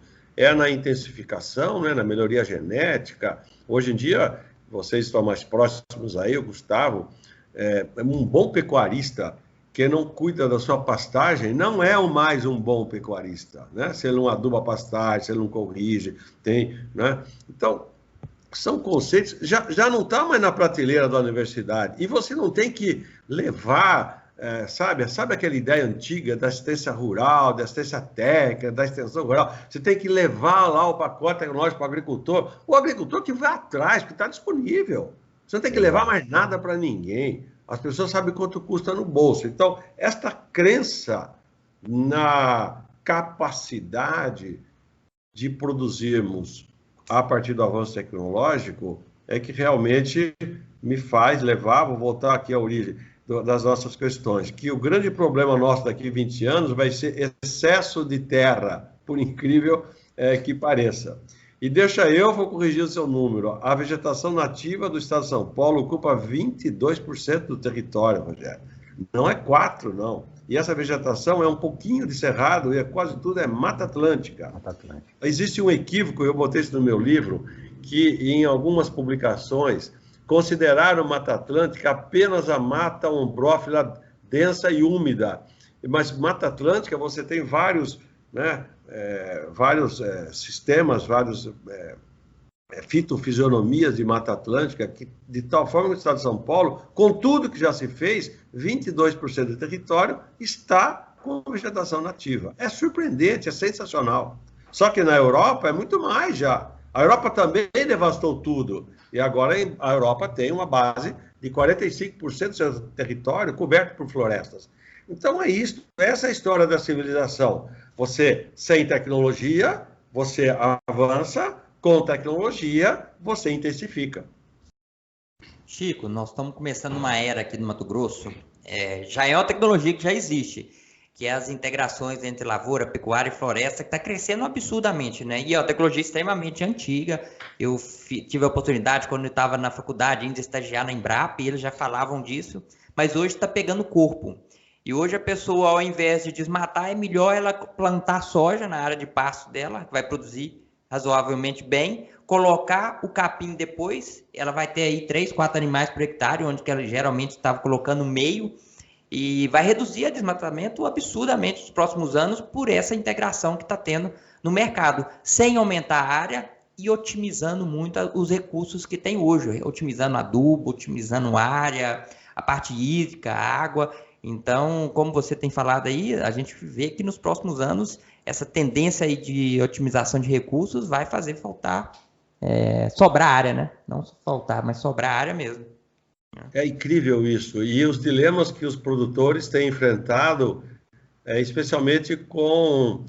na intensificação, né, na melhoria genética. Hoje em dia, vocês estão mais próximos aí, o Gustavo, um bom pecuarista que não cuida da sua pastagem não é mais um bom pecuarista, né? Se ele não aduba a pastagem, se ele não corrige, né? Então, são conceitos, já não está mais na prateleira da universidade, e você não tem que levar, sabe aquela ideia antiga da assistência rural, da assistência técnica, da extensão rural, você tem que levar lá o pacote tecnológico para o agricultor que vai atrás, que está disponível, você não tem que levar mais nada para ninguém, as pessoas sabem quanto custa no bolso. Então, esta crença na capacidade de produzirmos a partir do avanço tecnológico é que realmente me faz levar, vou voltar aqui à origem das nossas questões, que o grande problema nosso daqui a 20 anos vai ser excesso de terra, por incrível que pareça. E vou corrigir o seu número, a vegetação nativa do estado de São Paulo ocupa 22% do território, Rogério. Não é 4%, não. E essa vegetação é um pouquinho de cerrado e quase tudo é Mata Atlântica. Existe um equívoco, eu botei isso no meu livro, que em algumas publicações consideraram Mata Atlântica apenas a mata ombrófila densa e úmida. Mas Mata Atlântica você tem vários, né, vários sistemas, vários fitofisionomias de Mata Atlântica, que, de tal forma que o estado de São Paulo, com tudo que já se fez, 22% do território está com vegetação nativa. É surpreendente, é sensacional. Só que na Europa é muito mais já. A Europa também devastou tudo. E agora a Europa tem uma base de 45% do seu território coberto por florestas. Então é isso, essa é a história da civilização. Você, sem tecnologia, você avança, com tecnologia, você intensifica. Chico, nós estamos começando uma era aqui no Mato Grosso, já é uma tecnologia que já existe, que é as integrações entre lavoura, pecuária e floresta, que está crescendo absurdamente, né? E é uma tecnologia extremamente antiga. Eu tive a oportunidade, quando eu estava na faculdade, de estagiar na Embrapa, e eles já falavam disso, mas hoje está pegando corpo. E hoje a pessoa, ao invés de desmatar, é melhor ela plantar soja na área de pasto dela, que vai produzir razoavelmente bem, colocar o capim depois, ela vai ter aí 3, 4 animais por hectare, onde que ela geralmente estava colocando meio, e vai reduzir o desmatamento absurdamente nos próximos anos por essa integração que está tendo no mercado, sem aumentar a área e otimizando muito os recursos que tem hoje, otimizando adubo, otimizando área, a parte hídrica, a água. Então, como você tem falado aí, a gente vê que nos próximos anos essa tendência aí de otimização de recursos vai fazer sobrar área, né? Não faltar, mas sobrar área mesmo. É incrível isso. E os dilemas que os produtores têm enfrentado, especialmente com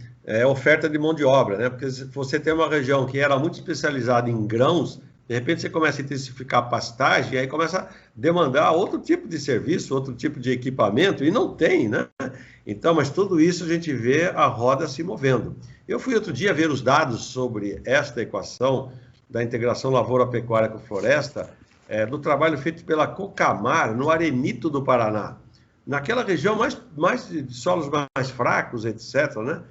oferta de mão de obra, né? Porque se você tem uma região que era muito especializada em grãos, de repente você começa a intensificar a pastagem e aí começa a demandar outro tipo de serviço, outro tipo de equipamento, e não tem, né? Então, mas tudo isso a gente vê a roda se movendo. Eu fui outro dia ver os dados sobre esta equação da integração lavoura-pecuária com floresta, do trabalho feito pela Cocamar, no Arenito do Paraná. Naquela região mais de solos mais fracos, etc., né?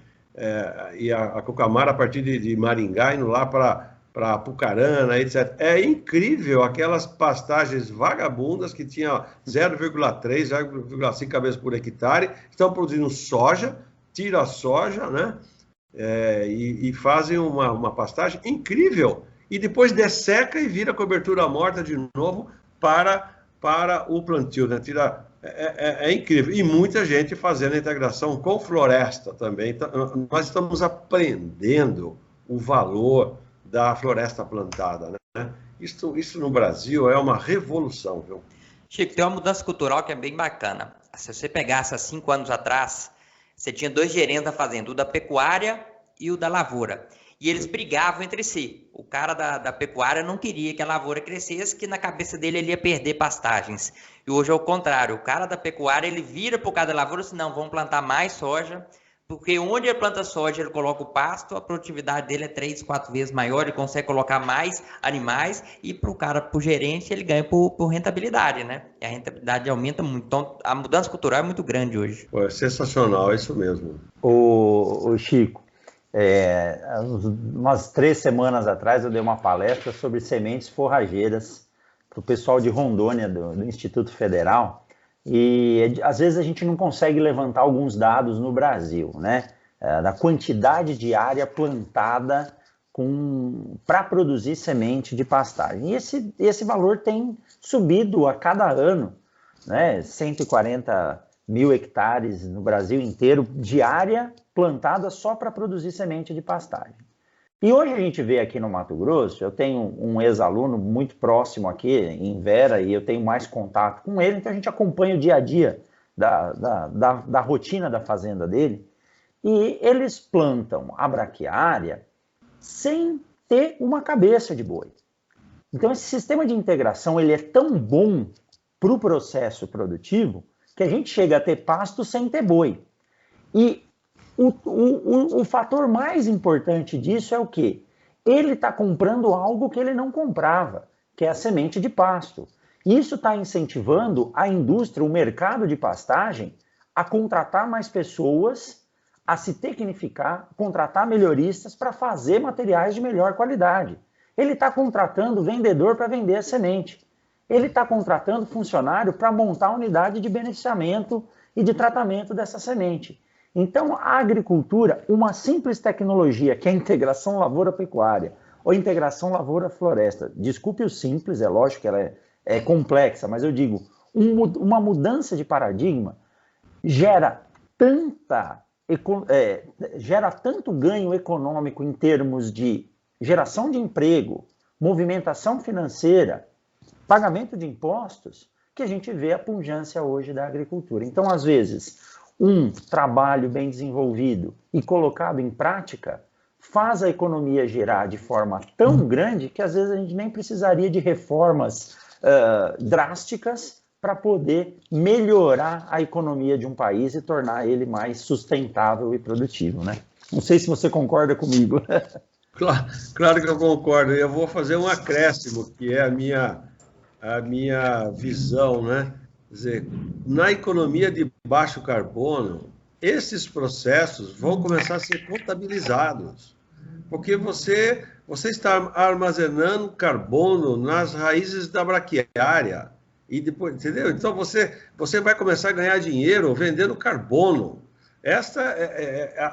E a Cocamar, a partir de Maringá, indo lá para Apucarana, etc. É incrível aquelas pastagens vagabundas que tinham 0,3, 0,5 cabeças por hectare, estão produzindo soja, tiram a soja, né? E fazem uma pastagem incrível. E depois desseca e vira cobertura morta de novo para o plantio, né? É incrível. E muita gente fazendo a integração com floresta também. Então, nós estamos aprendendo o valor da floresta plantada, né? Isso no Brasil é uma revolução, viu? Chico, tem uma mudança cultural que é bem bacana. Se você pegasse há 5 anos atrás, você tinha 2 gerentes da fazenda, o da pecuária e o da lavoura. E eles brigavam entre si. O cara da pecuária não queria que a lavoura crescesse, que na cabeça dele ele ia perder pastagens. E hoje é o contrário. O cara da pecuária, ele vira para o cara da lavoura e diz, não, vamos plantar mais soja, porque onde ele planta soja, ele coloca o pasto, a produtividade dele é 3, 4 vezes maior, ele consegue colocar mais animais, e para o cara, para o gerente, ele ganha por rentabilidade, né? E a rentabilidade aumenta muito. Então, a mudança cultural é muito grande hoje. Pô, é sensacional, é isso mesmo. O Chico, umas 3 semanas atrás eu dei uma palestra sobre sementes forrageiras para o pessoal de Rondônia, do Instituto Federal, e às vezes a gente não consegue levantar alguns dados no Brasil, né? Da quantidade de área plantada para produzir semente de pastagem. E esse valor tem subido a cada ano, né? 140 mil hectares no Brasil inteiro de área plantada só para produzir semente de pastagem. E hoje a gente vê aqui no Mato Grosso, eu tenho um ex-aluno muito próximo aqui, em Vera, e eu tenho mais contato com ele, então a gente acompanha o dia a dia da rotina da fazenda dele, e eles plantam a braquiária sem ter uma cabeça de boi. Então esse sistema de integração ele é tão bom para o processo produtivo que a gente chega a ter pasto sem ter boi. E o fator mais importante disso é o quê? Ele está comprando algo que ele não comprava, que é a semente de pasto. Isso está incentivando a indústria, o mercado de pastagem, a contratar mais pessoas, a se tecnificar, contratar melhoristas para fazer materiais de melhor qualidade. Ele está contratando vendedor para vender a semente. Ele está contratando funcionário para montar a unidade de beneficiamento e de tratamento dessa semente. Então, a agricultura, uma simples tecnologia, que é a integração lavoura-pecuária, ou integração lavoura-floresta, desculpe o simples, é lógico que ela é complexa, mas eu digo, uma mudança de paradigma gera tanto ganho econômico em termos de geração de emprego, movimentação financeira, pagamento de impostos, que a gente vê a pujança hoje da agricultura. Então, às vezes, um trabalho bem desenvolvido e colocado em prática faz a economia girar de forma tão grande que às vezes a gente nem precisaria de reformas drásticas para poder melhorar a economia de um país e tornar ele mais sustentável e produtivo, né? Não sei se você concorda comigo. Claro que eu concordo. Eu vou fazer um acréscimo, que é a minha visão, né? Quer dizer, na economia de baixo carbono, esses processos vão começar a ser contabilizados, porque você está armazenando carbono nas raízes da braquiária, e depois, entendeu? Então você vai começar a ganhar dinheiro vendendo carbono.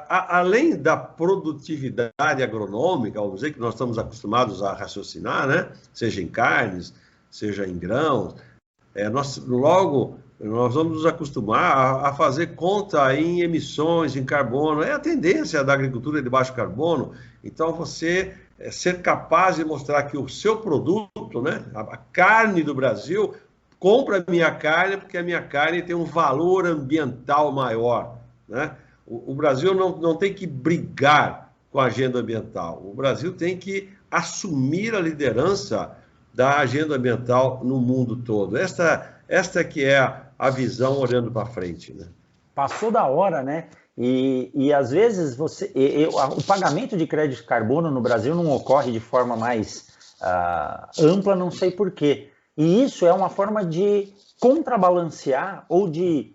Além da produtividade agronômica, vamos dizer que nós estamos acostumados a raciocinar, né? Seja em carnes, seja em grãos, nós vamos nos acostumar a fazer conta em emissões, em carbono. É a tendência da agricultura de baixo carbono. Então, você ser capaz de mostrar que o seu produto, né, a carne do Brasil, compra a minha carne porque a minha carne tem um valor ambiental maior, né? O Brasil não tem que brigar com a agenda ambiental. O Brasil tem que assumir a liderança da agenda ambiental no mundo todo. Esta que é a visão olhando para frente, né? Passou da hora, né? E às vezes o pagamento de crédito de carbono no Brasil não ocorre de forma mais ampla, não sei por quê. E isso é uma forma de contrabalancear ou de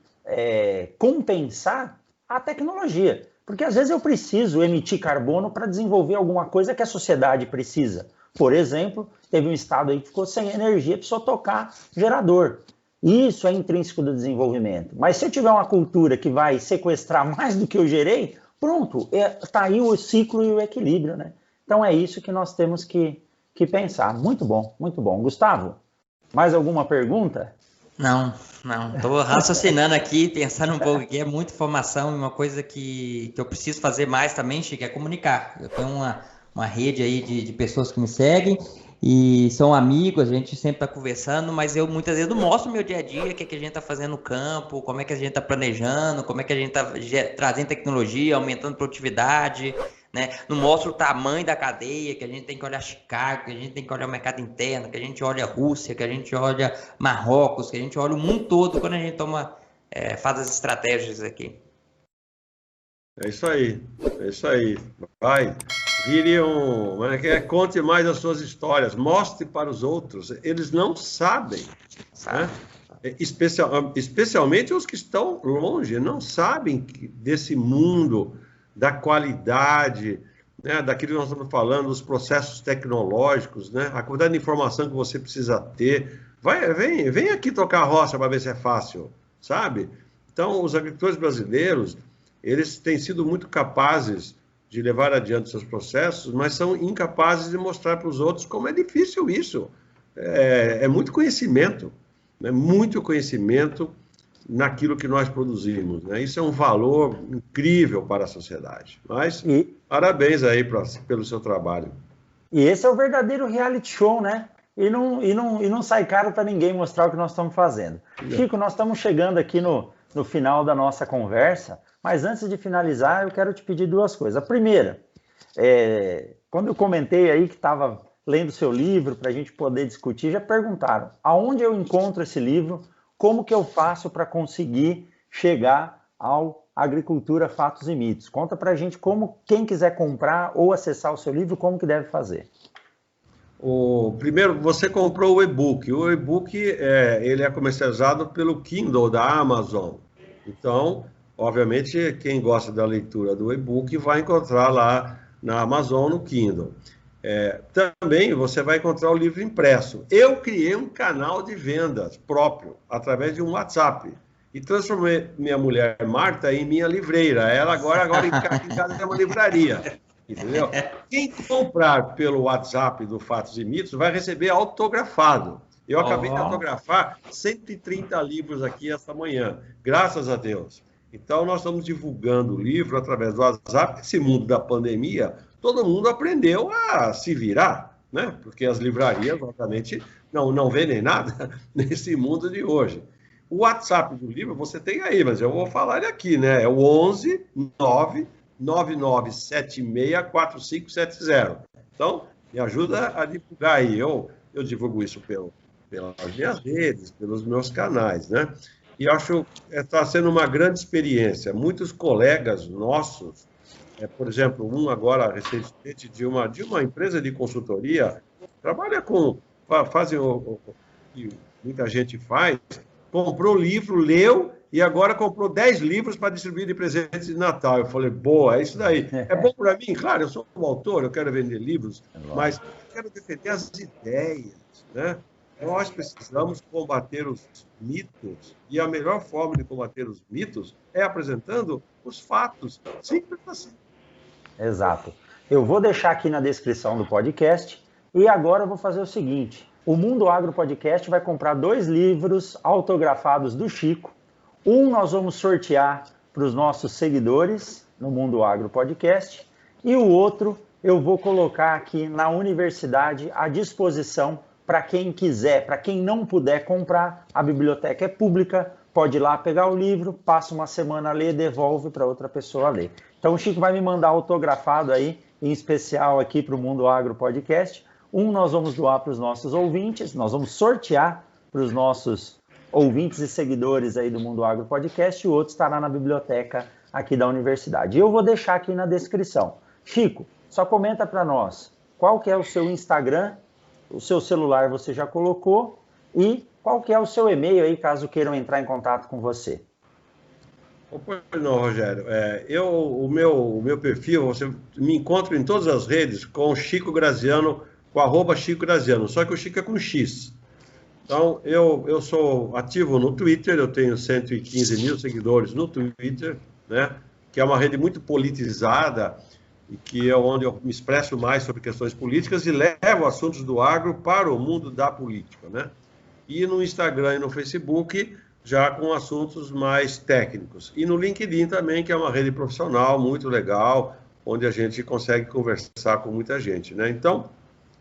compensar a tecnologia. Porque às vezes eu preciso emitir carbono para desenvolver alguma coisa que a sociedade precisa. Por exemplo, teve um estado aí que ficou sem energia, precisou tocar gerador. Isso é intrínseco do desenvolvimento. Mas se eu tiver uma cultura que vai sequestrar mais do que eu gerei, pronto, está aí o ciclo e o equilíbrio, né? Então é isso que nós temos que pensar. Muito bom, muito bom. Gustavo, mais alguma pergunta? Não. Estou raciocinando aqui, pensando um pouco aqui. É muita informação e uma coisa que eu preciso fazer mais também, Chico, é comunicar. Eu tenho uma rede aí de pessoas que me seguem e são amigos, a gente sempre está conversando, mas eu muitas vezes não mostro o meu dia a dia, o que, é que a gente está fazendo no campo, como é que a gente está planejando, como é que a gente está trazendo tecnologia, aumentando produtividade, né? Não mostro o tamanho da cadeia, que a gente tem que olhar Chicago, que a gente tem que olhar o mercado interno, que a gente olha a Rússia, que a gente olha Marrocos, que a gente olha o mundo todo quando a gente faz as estratégias aqui. É isso aí, é isso aí. Vai, vire conte mais as suas histórias, mostre para os outros. Eles não sabem, né? Especialmente os que estão longe, não sabem desse mundo, da qualidade, né? Daquilo que nós estamos falando, dos processos tecnológicos, né? A quantidade de informação que você precisa ter. Vem aqui tocar a roça para ver se é fácil, sabe? Então, os agricultores brasileiros, eles têm sido muito capazes de levar adiante seus processos, mas são incapazes de mostrar para os outros como é difícil isso. É muito conhecimento, né? Muito conhecimento naquilo que nós produzimos, né? Isso é um valor incrível para a sociedade. Mas, parabéns aí pelo seu trabalho. E esse é o verdadeiro reality show, né? E não sai caro para ninguém mostrar o que nós estamos fazendo. Chico, nós estamos chegando aqui no final da nossa conversa, mas antes de finalizar, eu quero te pedir duas coisas. A primeira, quando eu comentei aí que estava lendo seu livro para a gente poder discutir, já perguntaram aonde eu encontro esse livro, como que eu faço para conseguir chegar ao Agricultura, Fatos e Mitos. Conta para a gente quem quiser comprar ou acessar o seu livro, como que deve fazer. Primeiro, você comprou o e-book. O e-book ele é comercializado pelo Kindle da Amazon. Então, obviamente, quem gosta da leitura do e-book vai encontrar lá na Amazon, no Kindle. Também você vai encontrar o livro impresso. Eu criei um canal de vendas próprio, através de um WhatsApp, e transformei minha mulher Marta em minha livreira. Ela agora em casa tem uma livraria. Entendeu? Quem comprar pelo WhatsApp do Fatos e Mitos vai receber autografado. Eu acabei de autografar 130 livros aqui esta manhã, graças a Deus. Então, nós estamos divulgando o livro através do WhatsApp. Esse mundo da pandemia, todo mundo aprendeu a se virar, né? Porque as livrarias, obviamente, não vendem nada nesse mundo de hoje. O WhatsApp do livro você tem aí, mas eu vou falar ele aqui, né? É o 11 9 99764570. Então, me ajuda a divulgar aí. Eu divulgo isso pelas minhas redes, pelos meus canais, né? E acho que está sendo uma grande experiência. Muitos colegas nossos, por exemplo, um agora recentemente de uma empresa de consultoria, trabalha fazem o que muita gente faz, comprou o livro, leu, e agora comprou 10 livros para distribuir de presente de Natal. Eu falei, boa, é isso daí. É bom para mim? Claro, eu sou um autor, eu quero vender livros, mas eu quero defender as ideias, né? Nós precisamos combater os mitos, e a melhor forma de combater os mitos é apresentando os fatos. Simples assim. Exato. Eu vou deixar aqui na descrição do podcast, e agora eu vou fazer o seguinte. O Mundo Agro Podcast vai comprar 2 livros autografados do Chico. Um nós vamos sortear para os nossos seguidores no Mundo Agro Podcast, e o outro eu vou colocar aqui na universidade à disposição para quem quiser, para quem não puder comprar. A biblioteca é pública, pode ir lá pegar o livro, passa uma semana a ler, devolve para outra pessoa ler. Então o Chico vai me mandar autografado aí, em especial aqui para o Mundo Agro Podcast. Um nós vamos doar para os nossos ouvintes, nós vamos sortear para os nossos ouvintes e seguidores aí do Mundo Agro Podcast, e o outro estará na biblioteca aqui da universidade. Eu vou deixar aqui na descrição. Chico, só comenta para nós qual que é o seu Instagram, o seu celular você já colocou, e qual que é o seu e-mail aí, caso queiram entrar em contato com você. Não, Rogério. O meu perfil, você me encontra em todas as redes com Chico Graziano, com @Chico Graziano, só que o Chico é com X. Então, eu sou ativo no Twitter, eu tenho 115 mil seguidores no Twitter, né? Que é uma rede muito politizada e que é onde eu me expresso mais sobre questões políticas e levo assuntos do agro para o mundo da política, né? E no Instagram e no Facebook, já com assuntos mais técnicos. E no LinkedIn também, que é uma rede profissional muito legal, onde a gente consegue conversar com muita gente, né? Então,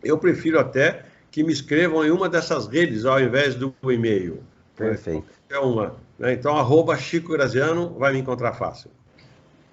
eu prefiro até que me escrevam em uma dessas redes ao invés do e-mail. Perfeito. É uma, né? Então, @Chico Graziano vai me encontrar fácil.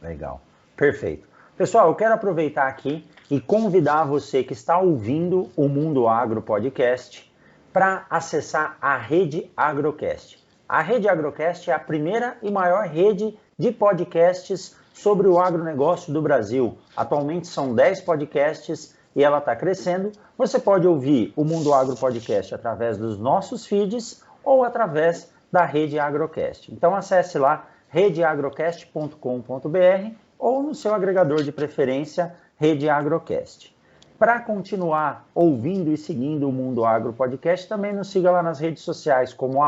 Legal. Perfeito. Pessoal, eu quero aproveitar aqui e convidar você que está ouvindo o Mundo Agro Podcast para acessar a Rede Agrocast. A Rede Agrocast é a primeira e maior rede de podcasts sobre o agronegócio do Brasil. Atualmente são 10 podcasts e ela está crescendo. Você pode ouvir o Mundo Agro Podcast através dos nossos feeds ou através da Rede Agrocast. Então acesse lá redeagrocast.com.br ou no seu agregador de preferência, Rede Agrocast. Para continuar ouvindo e seguindo o Mundo Agro Podcast, também nos siga lá nas redes sociais como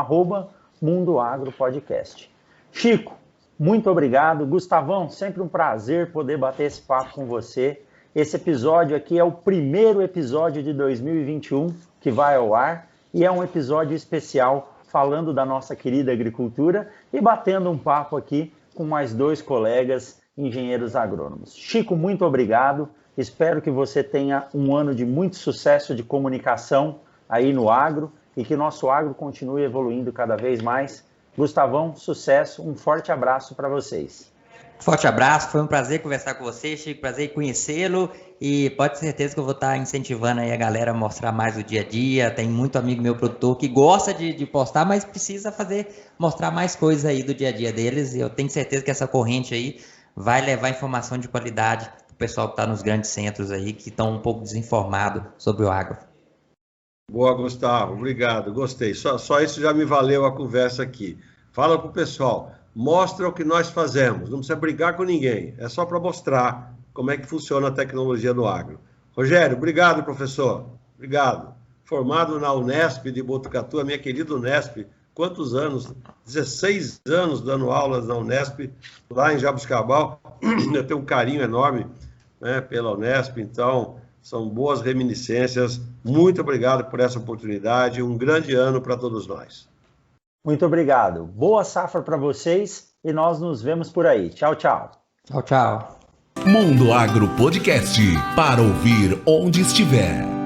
@Mundo Agro Podcast. Chico, muito obrigado. Gustavão, sempre um prazer poder bater esse papo com você. Esse episódio aqui é o primeiro episódio de 2021 que vai ao ar e é um episódio especial falando da nossa querida agricultura e batendo um papo aqui com mais 2 colegas engenheiros agrônomos. Chico, muito obrigado. Espero que você tenha um ano de muito sucesso de comunicação aí no agro e que nosso agro continue evoluindo cada vez mais. Gustavão, sucesso, um forte abraço para vocês. Forte abraço, foi um prazer conversar com você, Chico, prazer em conhecê-lo e pode ter certeza que eu vou estar incentivando aí a galera a mostrar mais o dia a dia. Tem muito amigo meu produtor que gosta de postar, mas precisa mostrar mais coisas aí do dia a dia deles e eu tenho certeza que essa corrente aí vai levar informação de qualidade para o pessoal que está nos grandes centros aí, que estão um pouco desinformados sobre o agro. Boa, Gustavo, obrigado, gostei. Só isso já me valeu a conversa aqui. Fala para o pessoal, mostra o que nós fazemos, não precisa brigar com ninguém, é só para mostrar como é que funciona a tecnologia do agro. Rogério, obrigado, professor, obrigado. Formado na Unesp de Botucatu, a minha querida Unesp, quantos anos? 16 anos dando aulas na Unesp, lá em Jabuticabal. Eu tenho um carinho enorme, né, pela Unesp, então são boas reminiscências. Muito obrigado por essa oportunidade, um grande ano para todos nós. Muito obrigado. Boa safra para vocês e nós nos vemos por aí. Tchau, tchau. Tchau, tchau. Mundo Agro Podcast, para ouvir onde estiver.